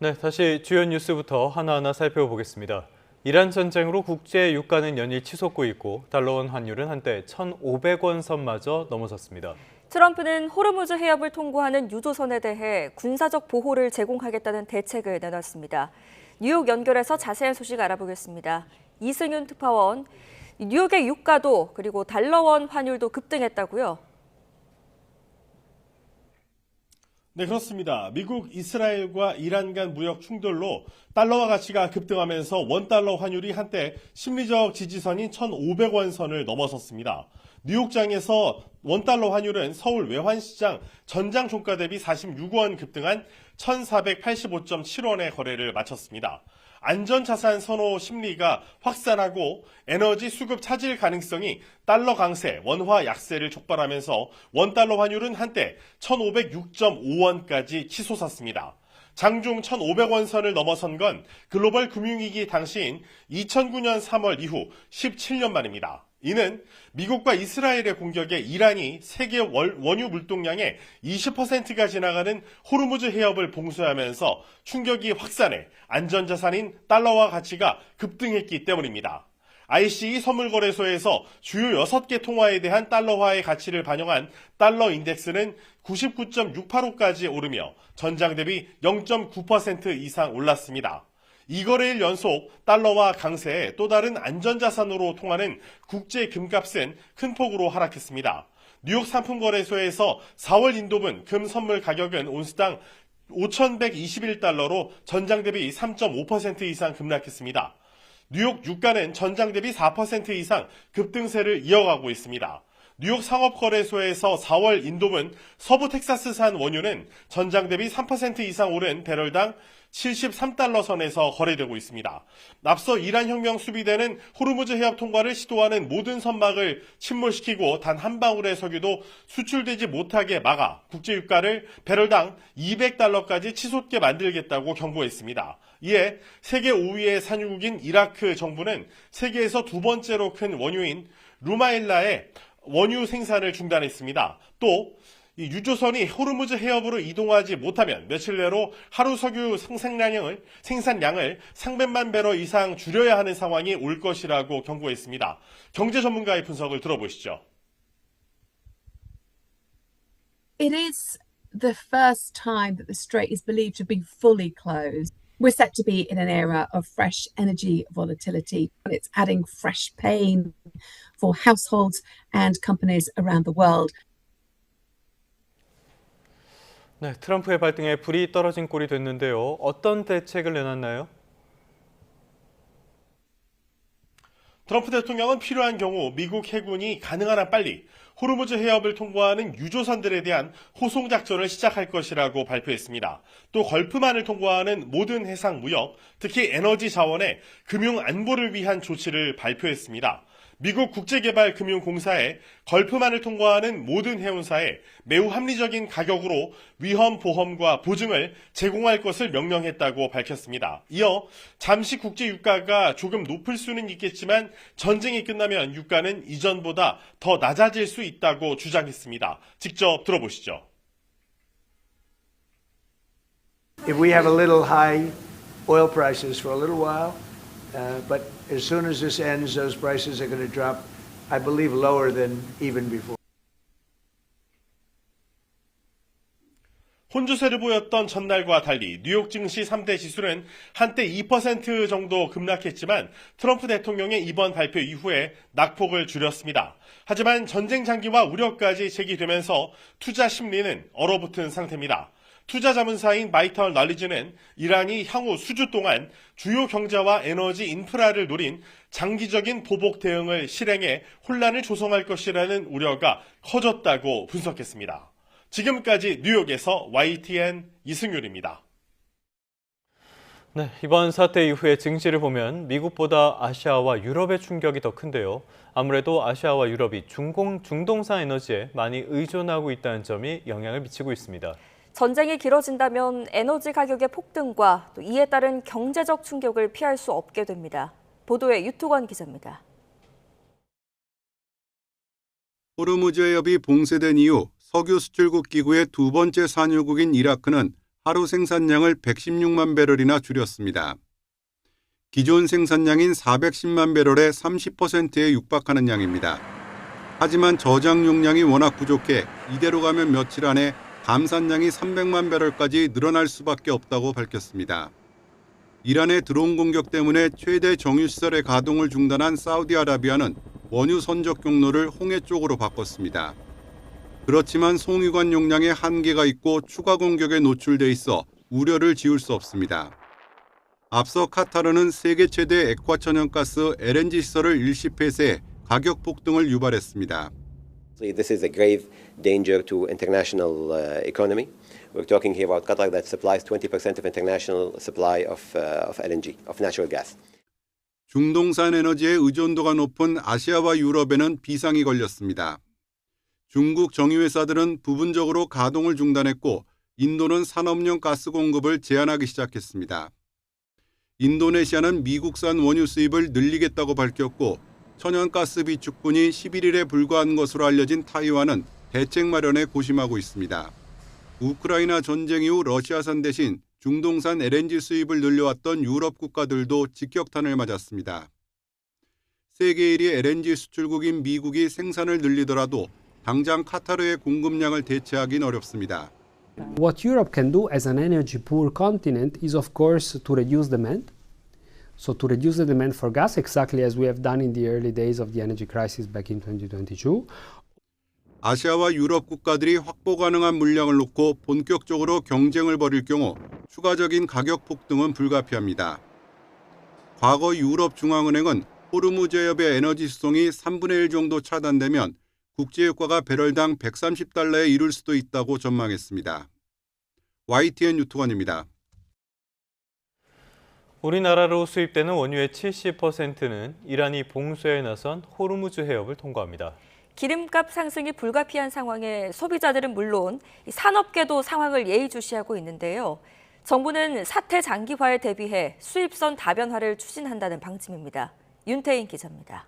네, 다시 주요 뉴스부터 하나하나 살펴보겠습니다. 이란 전쟁으로 국제 유가는 연일 치솟고 있고 달러원 환율은 한때 1,500원 선마저 넘어섰습니다. 트럼프는 호르무즈 해협을 통과하는 유조선에 대해 군사적 보호를 제공하겠다는 대책을 내놨습니다. 뉴욕 연결해서 자세한 소식 알아보겠습니다. 이승윤 특파원, 뉴욕의 유가도 그리고 달러원 환율도 급등했다고요? 네, 그렇습니다. 미국, 이스라엘과 이란 간 무역 충돌로 달러화 가치가 급등하면서 원달러 환율이 한때 심리적 지지선인 1,500원 선을 넘어섰습니다. 뉴욕장에서 원달러 환율은 서울 외환시장 전장 종가 대비 46원 급등한 1,485.7원의 거래를 마쳤습니다. 안전자산 선호 심리가 확산하고 에너지 수급 차질 가능성이 달러 강세, 원화 약세를 촉발하면서 원달러 환율은 한때 1,506.5원까지 치솟았습니다. 장중 1,500원 선을 넘어선 건 글로벌 금융위기 당시인 2009년 3월 이후 17년 만입니다. 이는 미국과 이스라엘의 공격에 이란이 세계 원유 물동량의 20%가 지나가는 호르무즈 해협을 봉쇄하면서 충격이 확산해 안전자산인 달러화 가치가 급등했기 때문입니다. ICE 선물거래소에서 주요 6개 통화에 대한 달러화의 가치를 반영한 달러 인덱스는 99.685까지 오르며 전장 대비 0.9% 이상 올랐습니다. 2거래일 연속 달러화 강세에 또 다른 안전자산으로 통하는 국제 금값은 큰 폭으로 하락했습니다. 뉴욕 상품거래소에서 4월 인도분 금 선물 가격은 온스당 5,121달러로 전장 대비 3.5% 이상 급락했습니다. 뉴욕 유가는 전장 대비 4% 이상 급등세를 이어가고 있습니다. 뉴욕 상업거래소에서 4월 인도분 서부 텍사스산 원유는 전장 대비 3% 이상 오른 배럴당 73달러 선에서 거래되고 있습니다. 앞서 이란 혁명 수비대는 호르무즈 해협 통과를 시도하는 모든 선박을 침몰시키고 단 한 방울의 석유도 수출되지 못하게 막아 국제유가를 배럴당 200달러까지 치솟게 만들겠다고 경고했습니다. 이에 세계 5위의 산유국인 이라크 정부는 세계에서 두 번째로 큰 원유인 루마일라의 원유 생산을 중단했습니다. 또 유조선이 호르무즈 해협으로 이동하지 못하면 며칠 내로 하루 석유 생산량을 300만 배럴 이상 줄여야 하는 상황이 올 것이라고 경고했습니다. 경제 전문가의 분석을 들어보시죠. It is the first time that the strait is believed to have been fully closed. We're set to be in an era of fresh energy volatility, and it's adding fresh pain for households and companies around the world. 네, 트럼프의 발등에 불이 떨어진 꼴이 됐는데요. 어떤 대책을 내놨나요? 트럼프 대통령은 필요한 경우 미국 해군이 가능한 한 빨리 호르무즈 해협을 통과하는 유조선들에 대한 호송 작전을 시작할 것이라고 발표했습니다. 또 걸프만을 통과하는 모든 해상 무역, 특히 에너지 자원의 금융 안보를 위한 조치를 발표했습니다. 미국 국제개발금융공사에 걸프만을 통과하는 모든 해운사에 매우 합리적인 가격으로 위험 보험과 보증을 제공할 것을 명령했다고 밝혔습니다. 이어 잠시 국제 유가가 조금 높을 수는 있겠지만 전쟁이 끝나면 유가는 이전보다 더 낮아질 수 있다고 주장했습니다. 직접 들어보시죠. If we have a little high oil prices for a little while, but as soon as this ends, those prices are going to drop, I believe, lower than even before. 혼조세를 보였던 전날과 달리 뉴욕 증시 3대 지수는 한때 2% 정도 급락했지만 트럼프 대통령의 이번 발표 이후에 낙폭을 줄였습니다. 하지만 전쟁 장기화 우려까지 제기되면서 투자 심리는 얼어붙은 상태입니다. 투자 자문사인 마이턴 널리지는 이란이 향후 수주 동안 주요 경제와 에너지 인프라를 노린 장기적인 보복 대응을 실행해 혼란을 조성할 것이라는 우려가 커졌다고 분석했습니다. 지금까지 뉴욕에서 YTN 이승율입니다. 네, 이번 사태 이후의 증시를 보면 미국보다 아시아와 유럽의 충격이 더 큰데요. 아무래도 아시아와 유럽이 중동산 에너지에 많이 의존하고 있다는 점이 영향을 미치고 있습니다. 전쟁이 길어진다면 에너지 가격의 폭등과 또 이에 따른 경제적 충격을 피할 수 없게 됩니다. 보도에 유토건 기자입니다. 호르무즈 해협이 봉쇄된 이후 석유 수출국 기구의 두 번째 산유국인 이라크는 하루 생산량을 116만 배럴이나 줄였습니다. 기존 생산량인 410만 배럴의 30%에 육박하는 양입니다. 하지만 저장 용량이 워낙 부족해 이대로 가면 며칠 안에 감산량이 300만 배럴까지 늘어날 수밖에 없다고 밝혔습니다. 이란의 드론 공격 때문에 최대 정유시설의 가동을 중단한 사우디아라비아는 원유 선적 경로를 홍해 쪽으로 바꿨습니다. 그렇지만 송유관 용량에 한계가 있고 추가 공격에 노출돼 있어 우려를 지울 수 없습니다. 앞서 카타르는 세계 최대 액화천연가스 LNG 시설을 일시 폐쇄해 가격 폭등을 유발했습니다. This is a grave danger to international economy. We're talking here about Qatar that supplies 20% of international supply of LNG, of natural gas. 중동산 에너지의 의존도가 높은 아시아와 유럽에는 비상이 걸렸습니다. 중국 정유회사들은 부분적으로 가동을 중단했고 인도는 산업용 가스 공급을 제한하기 시작했습니다. 인도네시아는 미국산 원유 수입을 늘리겠다고 밝혔고 천연가스 비축분이 11일에 불과한 것으로 알려진 타이완은 대책 마련에 고심하고 있습니다. 우크라이나 전쟁 이후 러시아산 대신 중동산 LNG 수입을 늘려왔던 유럽 국가들도 직격탄을 맞았습니다. 세계 1위 LNG 수출국인 미국이 생산을 늘리더라도 당장 카타르의 공급량을 대체하긴 어렵습니다. What Europe can do as an energy poor continent is of course to reduce demand. So to reduce the demand for gas, exactly as we have done in the early days of the energy crisis back in 2022. 아시아와 유럽 국가들이 확보 가능한 물량을 놓고 본격적으로 경쟁을 벌일 경우 추가적인 가격 폭등은 불가피합니다. 과거 유럽중앙은행은 호르무즈 해협의 에너지 수송이 3분의 1 정도 차단되면 국제유가가 배럴당 130달러에 이를 수도 있다고 전망했습니다. YTN 유튜원입니다. 우리나라로 수입되는 원유의 70%는 이란이 봉쇄에 나선 호르무즈 해협을 통과합니다. 기름값 상승이 불가피한 상황에 소비자들은 물론 산업계도 상황을 예의주시하고 있는데요. 정부는 사태 장기화에 대비해 수입선 다변화를 추진한다는 방침입니다. 윤태인 기자입니다.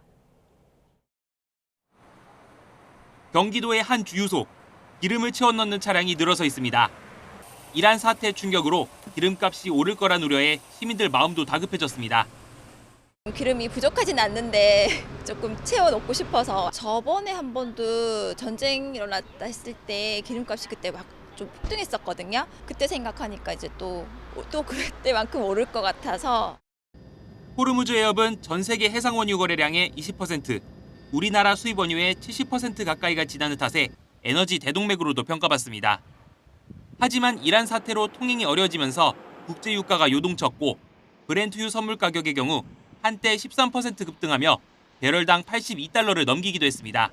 경기도의 한 주유소, 기름을 채워 넣는 차량이 늘어서 있습니다. 이란 사태 충격으로 기름값이 오를 거란 우려에 시민들 마음도 다급해졌습니다. 기름이 부족하진 않는데 조금 채워놓고 싶어서 저번에 한 번도 전쟁 일어났다 했을 때 기름값이 그때 막 좀 폭등했었거든요. 그때 생각하니까 이제 또 그때만큼 오를 것 같아서. 호르무즈 해협은 전 세계 해상 원유 거래량의 20%, 우리나라 수입 원유의 70% 가까이가 지나는 탓에 에너지 대동맥으로도 평가받습니다. 하지만 이란 사태로 통행이 어려워지면서 국제 유가가 요동쳤고 브렌트유 선물 가격의 경우 한때 13% 급등하며 배럴당 82달러를 넘기기도 했습니다.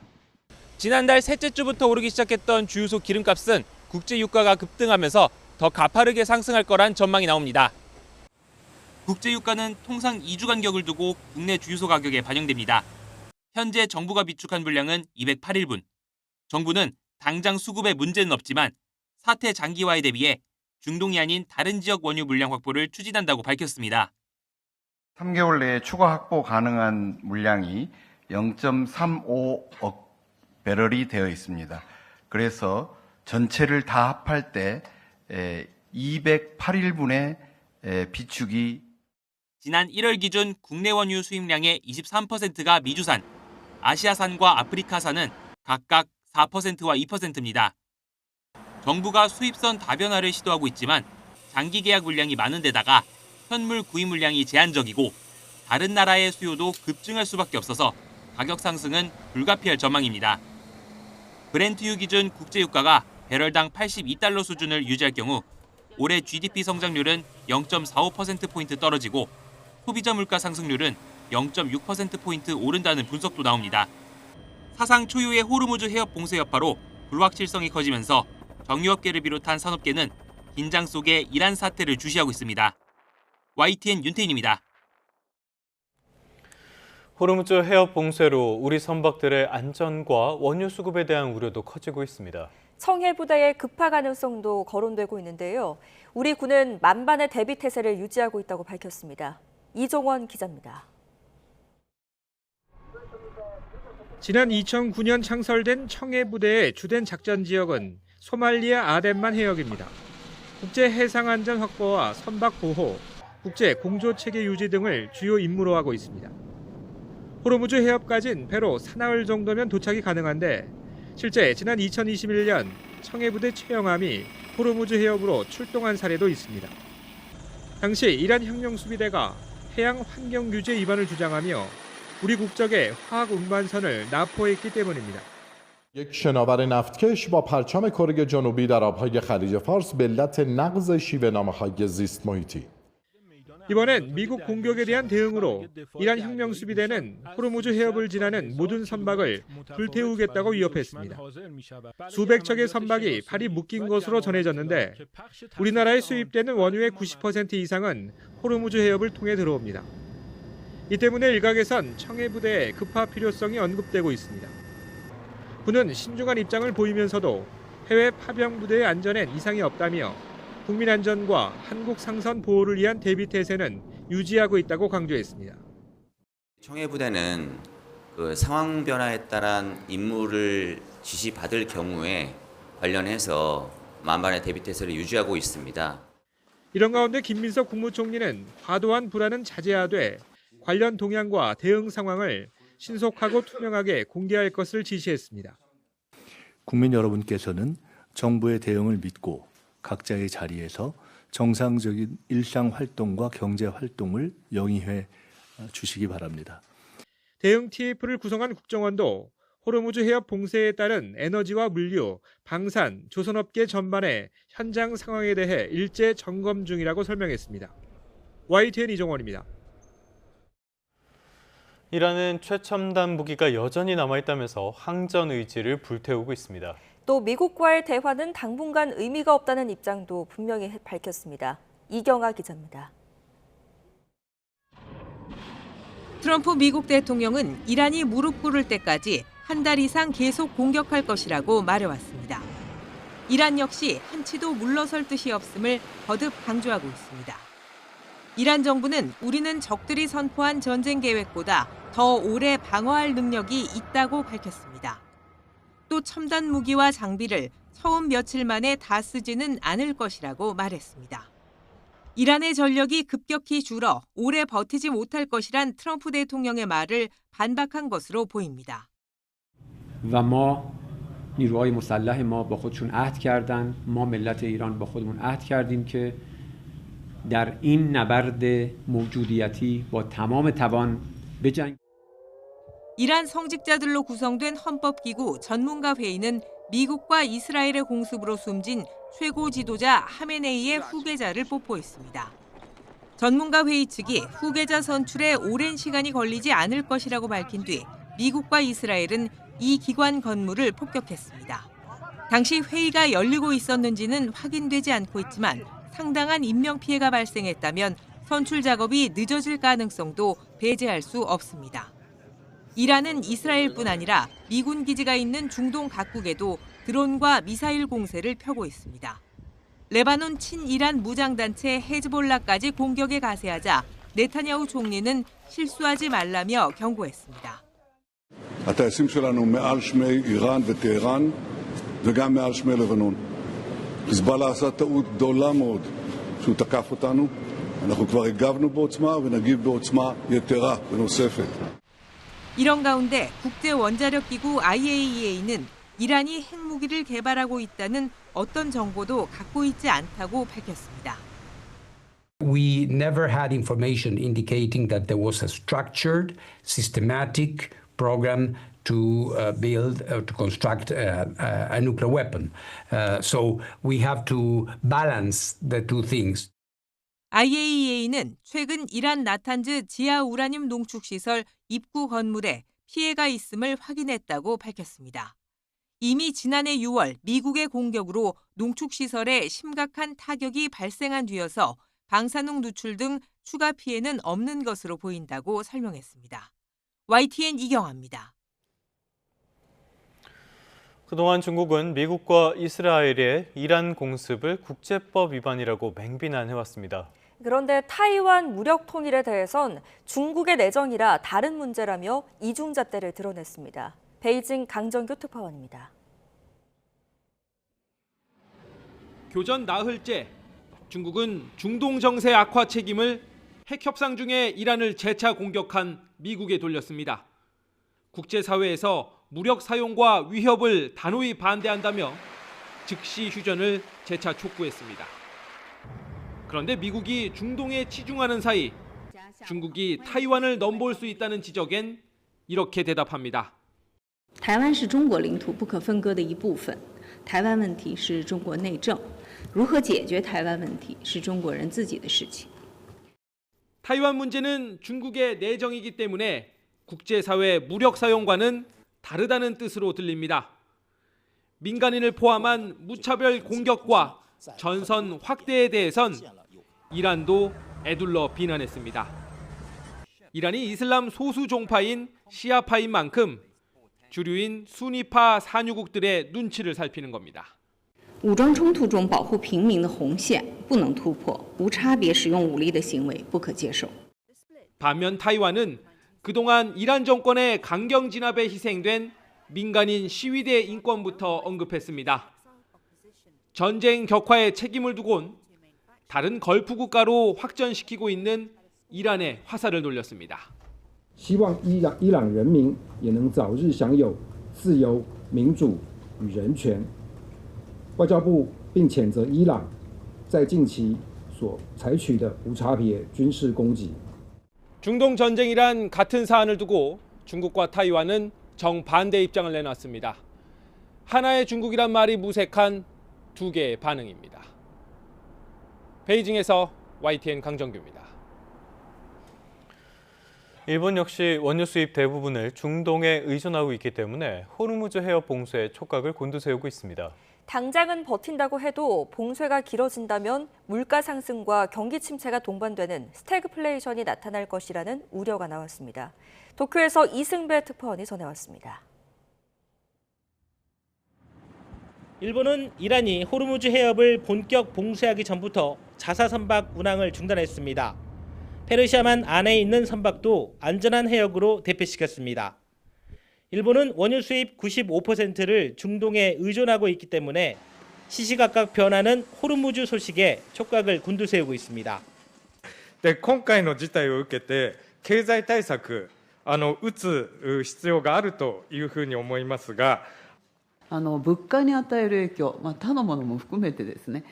지난달 셋째 주부터 오르기 시작했던 주유소 기름값은 국제 유가가 급등하면서 더 가파르게 상승할 거란 전망이 나옵니다. 국제 유가는 통상 2주 간격을 두고 국내 주유소 가격에 반영됩니다. 현재 정부가 비축한 물량은 208일분. 정부는 당장 수급에 문제는 없지만 사태 장기화에 대비해 중동이 아닌 다른 지역 원유 물량 확보를 추진한다고 밝혔습니다. 3개월 내에 추가 확보 가능한 물량이 0.35억 배럴이 되어 있습니다. 그래서 전체를 다 합할 때 208일분의 비축이 지난 1월 기준 국내 원유 수입량의 23%가 미주산, 아시아산과 아프리카산은 각각 4%와 2%입니다. 정부가 수입선 다변화를 시도하고 있지만 장기 계약 물량이 많은 데다가 현물 구입 물량이 제한적이고 다른 나라의 수요도 급증할 수밖에 없어서 가격 상승은 불가피할 전망입니다. 브렌트유 기준 국제유가가 배럴당 82달러 수준을 유지할 경우 올해 GDP 성장률은 0.45%포인트 떨어지고 소비자 물가 상승률은 0.6%포인트 오른다는 분석도 나옵니다. 사상 초유의 호르무즈 해협 봉쇄 여파로 불확실성이 커지면서 정유업계를 비롯한 산업계는 긴장 속에 이란 사태를 주시하고 있습니다. YTN 윤태인입니다. 호르무즈 해협 봉쇄로 우리 선박들의 안전과 원유 수급에 대한 우려도 커지고 있습니다. 청해 부대의 급파 가능성도 거론되고 있는데요. 우리 군은 만반의 대비 태세를 유지하고 있다고 밝혔습니다. 이종원 기자입니다. 지난 2009년 창설된 청해 부대의 주된 작전 지역은 소말리아 아덴만 해역입니다. 국제 해상 안전 확보와 선박 보호, 국제 공조 체계 유지 등을 주요 임무로 하고 있습니다. 호르무즈 해협까지는 배로 사나흘 정도면 도착이 가능한데 실제 지난 2021년 청해부대 최영함이 호르무즈 해협으로 출동한 사례도 있습니다. 당시 이란 혁명수비대가 해양 환경 규제 위반을 주장하며 우리 국적의 화학 운반선을 납포했기 때문입니다. یک شناور نفتکش با پرچم کره جنوبی در آبهای خلیج فارس به علت نقض شیوه‌نامه‌های زیست محیطی 이번엔 미국 공격에 대한 대응으로 이란 혁명수비대는 호르무즈 해협을 지나는 모든 선박을 불태우겠다고 위협했습니다. 수백 척의 선박이 발이 묶인 것으로 전해졌는데 우리나라에 수입되는 원유의 90% 이상은 호르무즈 해협을 통해 들어옵니다. 이 때문에 일각에선 청해부대의 급파 필요성이 언급되고 있습니다. 군은 신중한 입장을 보이면서도 해외 파병 부대의 안전엔 이상이 없다며 국민 안전과 한국 상선 보호를 위한 대비 태세는 유지하고 있다고 강조했습니다. 청해부대는 그 상황 변화에 따른 임무를 지시받을 경우에 관련해서 만반의 대비 태세를 유지하고 있습니다. 이런 가운데 김민석 국무총리는 과도한 불안은 자제하되 관련 동향과 대응 상황을 신속하고 투명하게 공개할 것을 지시했습니다. 국민 여러분께서는 정부의 대응을 믿고 각자의 자리에서 정상적인 일상 활동과 경제 활동을 영위해 주시기 바랍니다. 대응 TF를 구성한 국정원도 호르무즈 해협 봉쇄에 따른 에너지와 물류, 방산, 조선업계 전반의 현장 상황에 대해 일제 점검 중이라고 설명했습니다. YTN 이종원입니다. 이란은 최첨단 무기가 여전히 남아있다면서 항전 의지를 불태우고 있습니다. 또 미국과의 대화는 당분간 의미가 없다는 입장도 분명히 밝혔습니다. 이경아 기자입니다. 트럼프 미국 대통령은 이란이 무릎 꿇을 때까지 한 달 이상 계속 공격할 것이라고 말해왔습니다. 이란 역시 한치도 물러설 뜻이 없음을 거듭 강조하고 있습니다. 이란 정부는 우리는 적들이 선포한 전쟁 계획보다 더 오래 방어할 능력이 있다고 밝혔습니다. 또 첨단 무기와 장비를 처음 며칠 만에 다 쓰지는 않을 것이라고 말했습니다. 이란의 전력이 급격히 줄어 오래 버티지 못할 것이란 트럼프 대통령의 말을 반박한 것으로 보입니다. و ما نیروهای مسلح ما با خودشون عهد کردن ما ملت ایران با خودمون عهد کردیم که در این نبرد موجودیتی با تمام توان بجنگیم. 이란 성직자들로 구성된 헌법기구 전문가 회의는 미국과 이스라엘의 공습으로 숨진 최고 지도자 하메네이의 후계자를 뽑고있습니다. 전문가 회의 측이 후계자 선출에 오랜 시간이 걸리지 않을 것이라고 밝힌 뒤 미국과 이스라엘은 이 기관 건물을 폭격했습니다. 당시 회의가 열리고 있었는지는 확인되지 않고 있지만 상당한 인명피해가 발생했다면 선출 작업이 늦어질 가능성도 배제할 수 없습니다. 이란은 이스라엘뿐 아니라 미군 기지가 있는 중동 각국에도 드론과 미사일 공세를 펴고 있습니다. 레바논 친이란 무장단체 헤즈볼라까지 공격에 가세하자 네타냐후 총리는 실수하지 말라며 경고했습니다. הטייסים שלנו מעל שמי איראן וטהרן וגם מעל שמי לבנון. חיזבאללה עשה טעות גדולה מאוד שהוא תקף אותנו. אנחנו כבר הגבנו בעוצמה ונגיב בעוצמה יתרה ונוספת. 이런 가운데 국제원자력기구 IAEA는 이란이 핵무기를 개발하고 있다는 어떤 정보도 갖고 있지 않다고 밝혔습니다. We never had information indicating that there was a structured, systematic program to build or to construct a nuclear weapon. So we have to balance the two things. IAEA는 최근 이란 나탄즈 지하 우라늄 농축 시설 입구 건물에 피해가 있음을 확인했다고 밝혔습니다. 이미 지난해 6월 미국의 공격으로 농축 시설에 심각한 타격이 발생한 뒤여서 방사능 누출 등 추가 피해는 없는 것으로 보인다고 설명했습니다. YTN 이경아입니다. 그동안 중국은 미국과 이스라엘의 이란 공습을 국제법 위반이라고 맹비난해왔습니다. 그런데 타이완 무력 통일에 대해선 중국의 내정이라 다른 문제라며 이중잣대를 드러냈습니다. 베이징 강정규 특파원입니다. 교전 나흘째 중국은 중동 정세 악화 책임을 핵 협상 중에 이란을 재차 공격한 미국에 돌렸습니다. 국제사회에서 무력 사용과 위협을 단호히 반대한다며 즉시 휴전을 재차 촉구했습니다. 그런데 미국이 중동에 치중하는 사이 중국이 타이완을 넘볼 수 있다는 지적엔 이렇게 대답합니다. 台湾是中国领土不可分割的一部分，台湾问题是中国内政，如何解决台湾问题是中国人自己的事情。 타이완 문제는 중국의 내정이기 때문에 국제사회 무력 사용과는 다르다는 뜻으로 들립니다. 민간인을 포함한 무차별 공격과 전선 확대에 대해선 이란도 애둘러 비난했습니다. 이란이 이슬람 소수 종파인 시아파인 만큼 주류인 수니파 산유국들의 눈치를 살피는 겁니다. 武装冲突中保护平民的红线不能突破，无差别使用武力的行为不可接受。 반면 타이완은 그동안 이란 정권의 강경 진압에 희생된 민간인 시위대 인권부터 언급했습니다. 전쟁 격화에 책임을 두곤 다른 걸프 국가로 확전시키고 있는 이란의 화살을 돌렸습니다. 希望伊朗人民也能早日享有自由、民主与人权。外交部并谴责伊朗在近期所采取的无差别军事攻击。 중동 전쟁이란 같은 사안을 두고 중국과 타이완은 정반대 입장을 내놨습니다. 하나의 중국이란 말이 무색한 두 개의 반응입니다. 베이징에서 YTN 강정규입니다. 일본 역시 원유 수입 대부분을 중동에 의존하고 있기 때문에 호르무즈 해협 봉쇄에 촉각을 곤두세우고 있습니다. 당장은 버틴다고 해도 봉쇄가 길어진다면 물가 상승과 경기 침체가 동반되는 스태그플레이션이 나타날 것이라는 우려가 나왔습니다. 도쿄에서 이승배 특파원이 전해왔습니다. 일본은 이란이 호르무즈 해협을 본격 봉쇄하기 전부터 자사 선박 운항을 중단했습니다. 페르시아만 안에 있는 선박도 안전한 해역으로 대피시켰습니다. 일본은 원유 수입 95%를 중동에 의존하고 있기 때문에 시시각각 변하는 호르무즈 소식에 촉각을 곤두세우고 있습니다. 今回の事態を受けて経済対策打つ必要があるというふうに思いますが、物価に与える影響、他のものも含めてですね、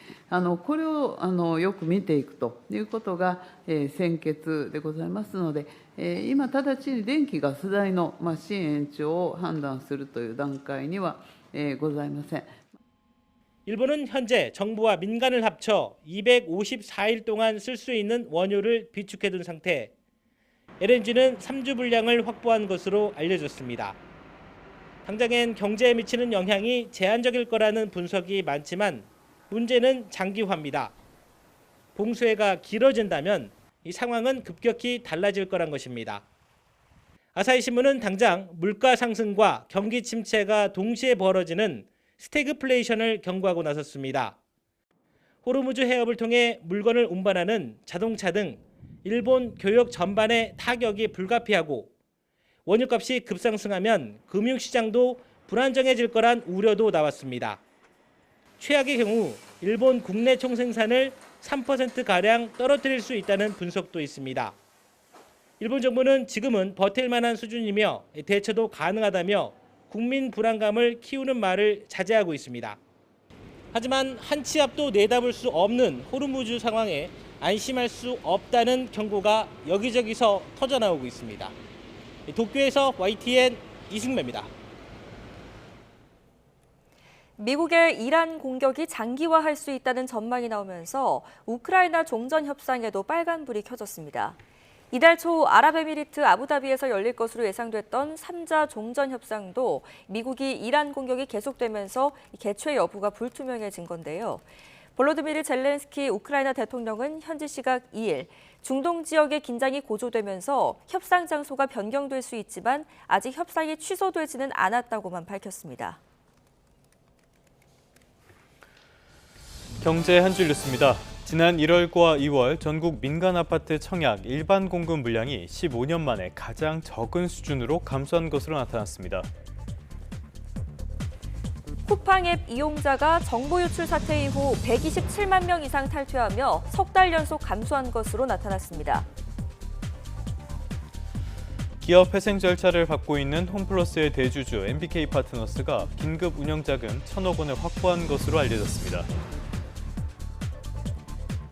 これをよく見ていくということが先決でございますので、今直ちに電気・ガス代の支援延長を判断するという段階にはございません。 일본은 현재 정부와 민간을 합쳐 254일 동안 쓸 수 있는 원유를 비축해둔 상태, LNG는 3주 분량을 확보한 것으로 알려졌습니다. 당장엔 경제에 미치는 영향이 제한적일 거라는 분석이 많지만 문제는 장기화입니다. 봉쇄가 길어진다면 이 상황은 급격히 달라질 거란 것입니다. 아사히 신문은 당장 물가 상승과 경기 침체가 동시에 벌어지는 스태그플레이션을 경고하고 나섰습니다. 호르무즈 해협을 통해 물건을 운반하는 자동차 등 일본 교역 전반에 타격이 불가피하고 원유값이 급상승하면 금융시장도 불안정해질 거란 우려도 나왔습니다. 최악의 경우 일본 국내 총생산을 3%가량 떨어뜨릴 수 있다는 분석도 있습니다. 일본 정부는 지금은 버틸 만한 수준이며 대처도 가능하다며 국민 불안감을 키우는 말을 자제하고 있습니다. 하지만 한 치 앞도 내다볼 수 없는 호르무즈 상황에 안심할 수 없다는 경고가 여기저기서 터져나오고 있습니다. 도쿄에서 YTN 이승배입니다. 미국의 이란 공격이 장기화할 수 있다는 전망이 나오면서 우크라이나 종전 협상에도 빨간불이 켜졌습니다. 이달 초 아랍에미리트 아부다비에서 열릴 것으로 예상됐던 3자 종전 협상도 미국이 이란 공격이 계속되면서 개최 여부가 불투명해진 건데요. 볼로드미르 젤렌스키 우크라이나 대통령은 현지 시각 2일 중동 지역의 긴장이 고조되면서 협상 장소가 변경될 수 있지만 아직 협상이 취소되지는 않았다고만 밝혔습니다. 경제 한 줄 뉴스입니다. 지난 1월과 2월 전국 민간 아파트 청약 일반 공급 물량이 15년 만에 가장 적은 수준으로 감소한 것으로 나타났습니다. 쿠팡 앱 이용자가 정보 유출 사태 이후 127만 명 이상 탈퇴하며 석 달 연속 감소한 것으로 나타났습니다. 기업 회생 절차를 밟고 있는 홈플러스의 대주주 MBK 파트너스가 긴급 운영자금 1,000억 원을 확보한 것으로 알려졌습니다.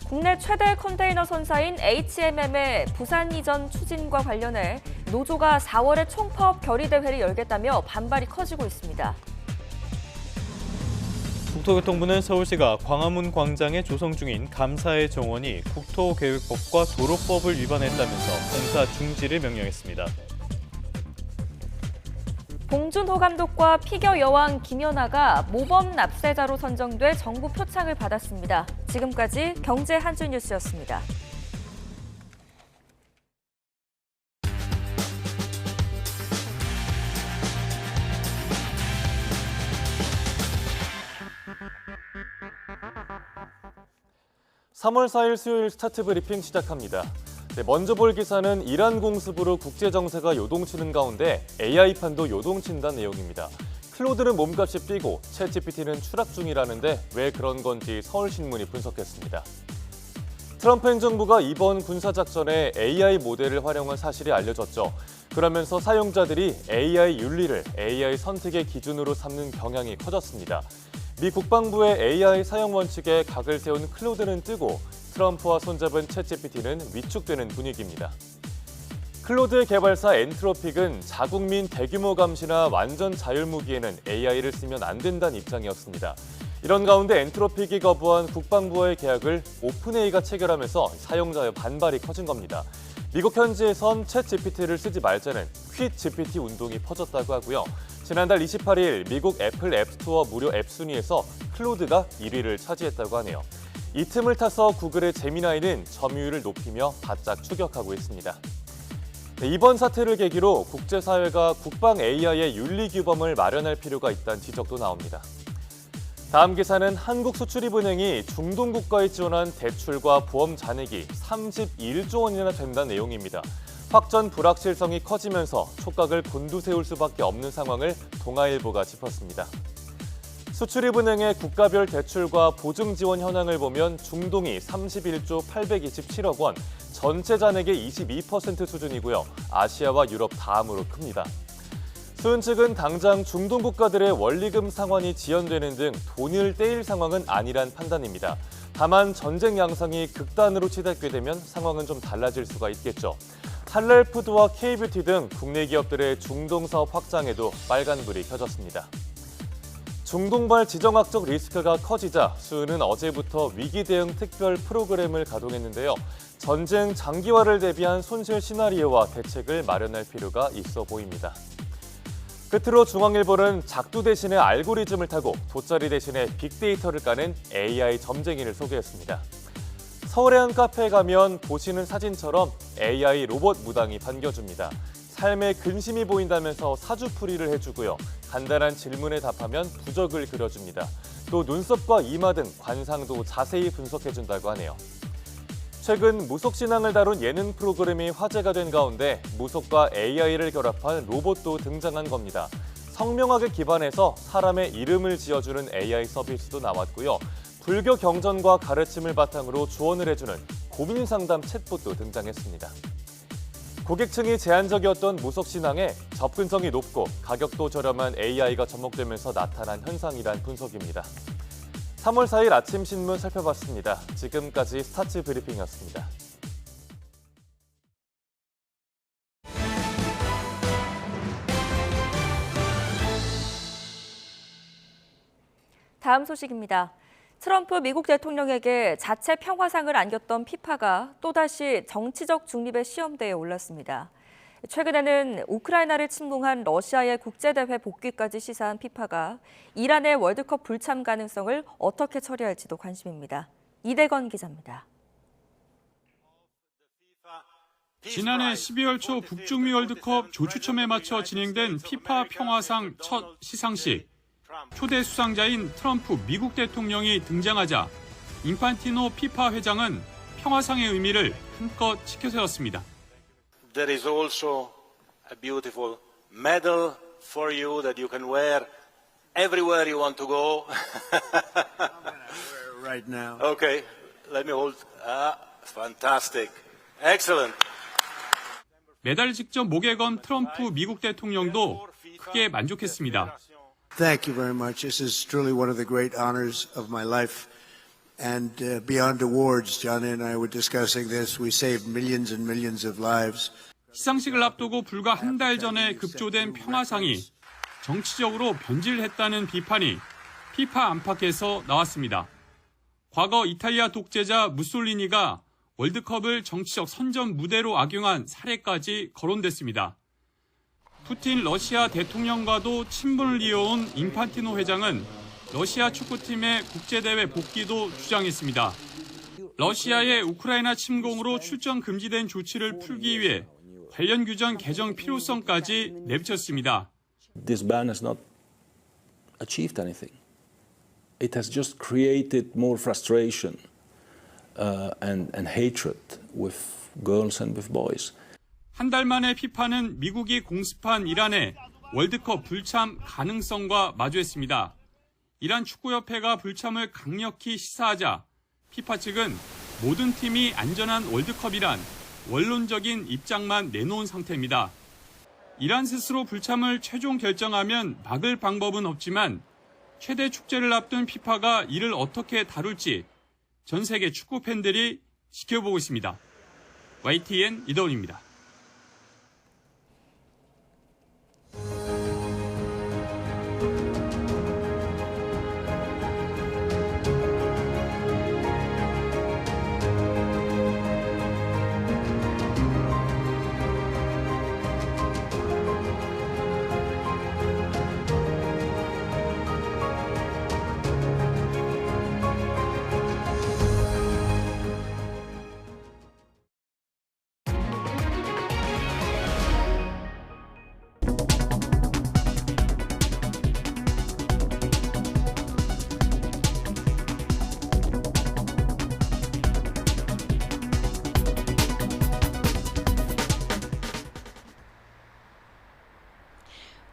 국내 최대 컨테이너 선사인 HMM의 부산 이전 추진과 관련해 노조가 4월에 총파업 결의대회를 열겠다며 반발이 커지고 있습니다. 국토교통부는 서울시가 광화문 광장에 조성 중인 감사의 정원이 국토계획법과 도로법을 위반했다면서 공사 중지를 명령했습니다. 봉준호 감독과 피겨 여왕 김연아가 모범 납세자로 선정돼 정부 표창을 받았습니다. 지금까지 경제 한 줄 뉴스였습니다. (3월 4일) 수요일 스타트 브리핑 시작합니다. 먼저 볼 기사는 이란 공습으로 국제 정세가 요동치는 가운데 AI판도 요동친다는 내용입니다. 클로드는 몸값이 뛰고 챗GPT는 추락 중이라는데 왜 그런 건지 서울신문이 분석했습니다. 트럼프 행정부가 이번 군사작전에 AI 모델을 활용한 사실이 알려졌죠. 그러면서 사용자들이 AI 윤리를 AI 선택의 기준으로 삼는 경향이 커졌습니다. 미 국방부의 AI 사용 원칙에 각을 세운 클로드는 뜨고 트럼프와 손잡은 챗GPT는 위축되는 분위기입니다. 클로드의 개발사 엔트로픽은 자국민 대규모 감시나 완전 자율무기에는 AI를 쓰면 안 된다는 입장이었습니다. 이런 가운데 엔트로픽이 거부한 국방부와의 계약을 오픈AI가 체결하면서 사용자의 반발이 커진 겁니다. 미국 현지에선 챗 GPT를 쓰지 말자는 퀴 GPT 운동이 퍼졌다고 하고요. 지난달 28일 미국 애플 앱스토어 무료 앱 순위에서 클로드가 1위를 차지했다고 하네요. 이 틈을 타서 구글의 제미나이는 점유율을 높이며 바짝 추격하고 있습니다. 이번 사태를 계기로 국제사회가 국방 AI의 윤리규범을 마련할 필요가 있다는 지적도 나옵니다. 다음 기사는 한국수출입은행이 중동 국가에 지원한 대출과 보험 잔액이 31조 원이나 된다는 내용입니다. 확전 불확실성이 커지면서 촉각을 곤두세울 수밖에 없는 상황을 동아일보가 짚었습니다. 수출입은행의 국가별 대출과 보증 지원 현황을 보면 중동이 31조 827억 원, 전체 잔액의 22% 수준이고요. 아시아와 유럽 다음으로 큽니다. 수은 측은 당장 중동 국가들의 원리금 상환이 지연되는 등 돈을 떼일 상황은 아니란 판단입니다. 다만 전쟁 양상이 극단으로 치닫게 되면 상황은 좀 달라질 수가 있겠죠. 할랄푸드와 K뷰티 등 국내 기업들의 중동 사업 확장에도 빨간불이 켜졌습니다. 중동발 지정학적 리스크가 커지자 수은은 어제부터 위기 대응 특별 프로그램을 가동했는데요. 전쟁 장기화를 대비한 손실 시나리오와 대책을 마련할 필요가 있어 보입니다. 끝으로 중앙일보는 작두 대신에 알고리즘을 타고 돗자리 대신에 빅데이터를 까는 AI 점쟁이를 소개했습니다. 서울의 한 카페에 가면 보시는 사진처럼 AI 로봇 무당이 반겨줍니다. 삶에 근심이 보인다면서 사주풀이를 해주고요. 간단한 질문에 답하면 부적을 그려줍니다. 또 눈썹과 이마 등 관상도 자세히 분석해준다고 하네요. 최근 무속신앙을 다룬 예능 프로그램이 화제가 된 가운데 무속과 AI를 결합한 로봇도 등장한 겁니다. 성명학에 기반해서 사람의 이름을 지어주는 AI 서비스도 나왔고요. 불교 경전과 가르침을 바탕으로 조언을 해주는 고민 상담 챗봇도 등장했습니다. 고객층이 제한적이었던 무속신앙에 접근성이 높고 가격도 저렴한 AI가 접목되면서 나타난 현상이란 분석입니다. 3월 4일 아침 신문 살펴봤습니다. 지금까지 스타츠 브리핑이었습니다. 다음 소식입니다. 트럼프 미국 대통령에게 자체 평화상을 안겼던 피파가 또다시 정치적 중립의 시험대에 올랐습니다. 최근에는 우크라이나를 침공한 러시아의 국제대회 복귀까지 시사한 피파가 이란의 월드컵 불참 가능성을 어떻게 처리할지도 관심입니다. 이대건 기자입니다. 지난해 12월 초 북중미 월드컵 조추첨에 맞춰 진행된 피파 평화상 첫 시상식. 초대 수상자인 트럼프 미국 대통령이 등장하자 인판티노 피파 회장은 평화상의 의미를 힘껏 치켜세웠습니다. There is also a beautiful medal for you that you can wear everywhere you want to go. Right now. Okay, let me hold. Fantastic. Excellent. 메달 직접 목에 건 트럼프 미국 대통령도 크게 만족했습니다. Thank you very much. This is truly one of the great honors of my life. And beyond awards, Johnny and I were discussing this. We saved millions and millions of lives. 시상식을 앞두고 불과 한 달 전에 급조된 평화상이 정치적으로 변질했다는 비판이 피파 안팎에서 나왔습니다. 과거 이탈리아 독재자 무솔리니가 월드컵을 정치적 선전 무대로 악용한 사례까지 거론됐습니다. 푸틴 러시아 대통령과도 친분을 이어온 인판티노 회장은 러시아 축구팀의 국제대회 복귀도 주장했습니다. 러시아의 우크라이나 침공으로 출전 금지된 조치를 풀기 위해 관련 규정 개정 필요성까지 내비쳤습니다. This ban has not achieved anything. It has just created more frustration and hatred with girls and with boys. 한 달 만에 피파는 미국이 공습한 이란의 월드컵 불참 가능성과 마주했습니다. 이란 축구협회가 불참을 강력히 시사하자 피파 측은 모든 팀이 안전한 월드컵이란 원론적인 입장만 내놓은 상태입니다. 이란 스스로 불참을 최종 결정하면 막을 방법은 없지만 최대 축제를 앞둔 피파가 이를 어떻게 다룰지 전 세계 축구 팬들이 지켜보고 있습니다. YTN 이더훈입니다.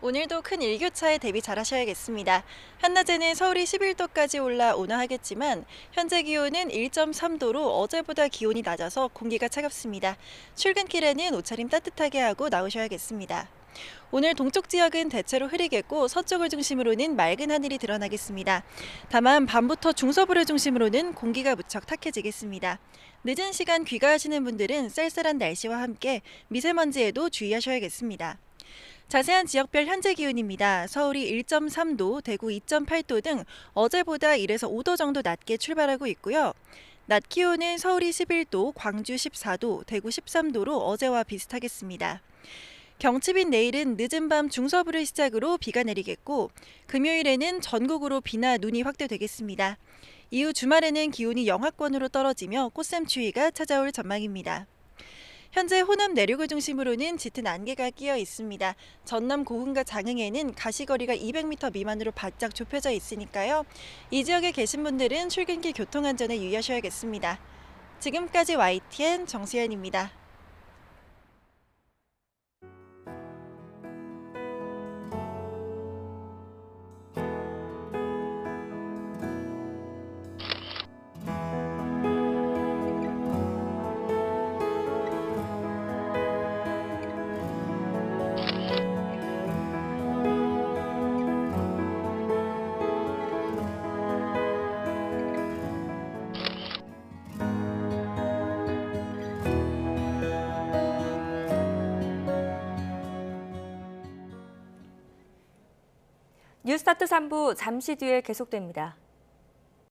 오늘도 큰 일교차에 대비 잘하셔야겠습니다. 한낮에는 서울이 11도까지 올라 온화하겠지만 현재 기온은 1.3도로 어제보다 기온이 낮아서 공기가 차갑습니다. 출근길에는 옷차림 따뜻하게 하고 나오셔야겠습니다. 오늘 동쪽 지역은 대체로 흐리겠고 서쪽을 중심으로는 맑은 하늘이 드러나겠습니다. 다만 밤부터 중서부를 중심으로는 공기가 무척 탁해지겠습니다. 늦은 시간 귀가하시는 분들은 쌀쌀한 날씨와 함께 미세먼지에도 주의하셔야겠습니다. 자세한 지역별 현재 기온입니다. 서울이 1.3도, 대구 2.8도 등 어제보다 1에서 5도 정도 낮게 출발하고 있고요. 낮 기온은 서울이 11도, 광주 14도, 대구 13도로 어제와 비슷하겠습니다. 경칩인 내일은 늦은 밤 중서부를 시작으로 비가 내리겠고 금요일에는 전국으로 비나 눈이 확대되겠습니다. 이후 주말에는 기온이 영하권으로 떨어지며 꽃샘추위가 찾아올 전망입니다. 현재 호남 내륙을 중심으로는 짙은 안개가 끼어 있습니다. 전남 고흥과 장흥에는 가시거리가 200m 미만으로 바짝 좁혀져 있으니까요. 이 지역에 계신 분들은 출근길 교통안전에 유의하셔야겠습니다. 지금까지 YTN 정수연입니다. 뉴스타트 3부 잠시 뒤에 계속됩니다.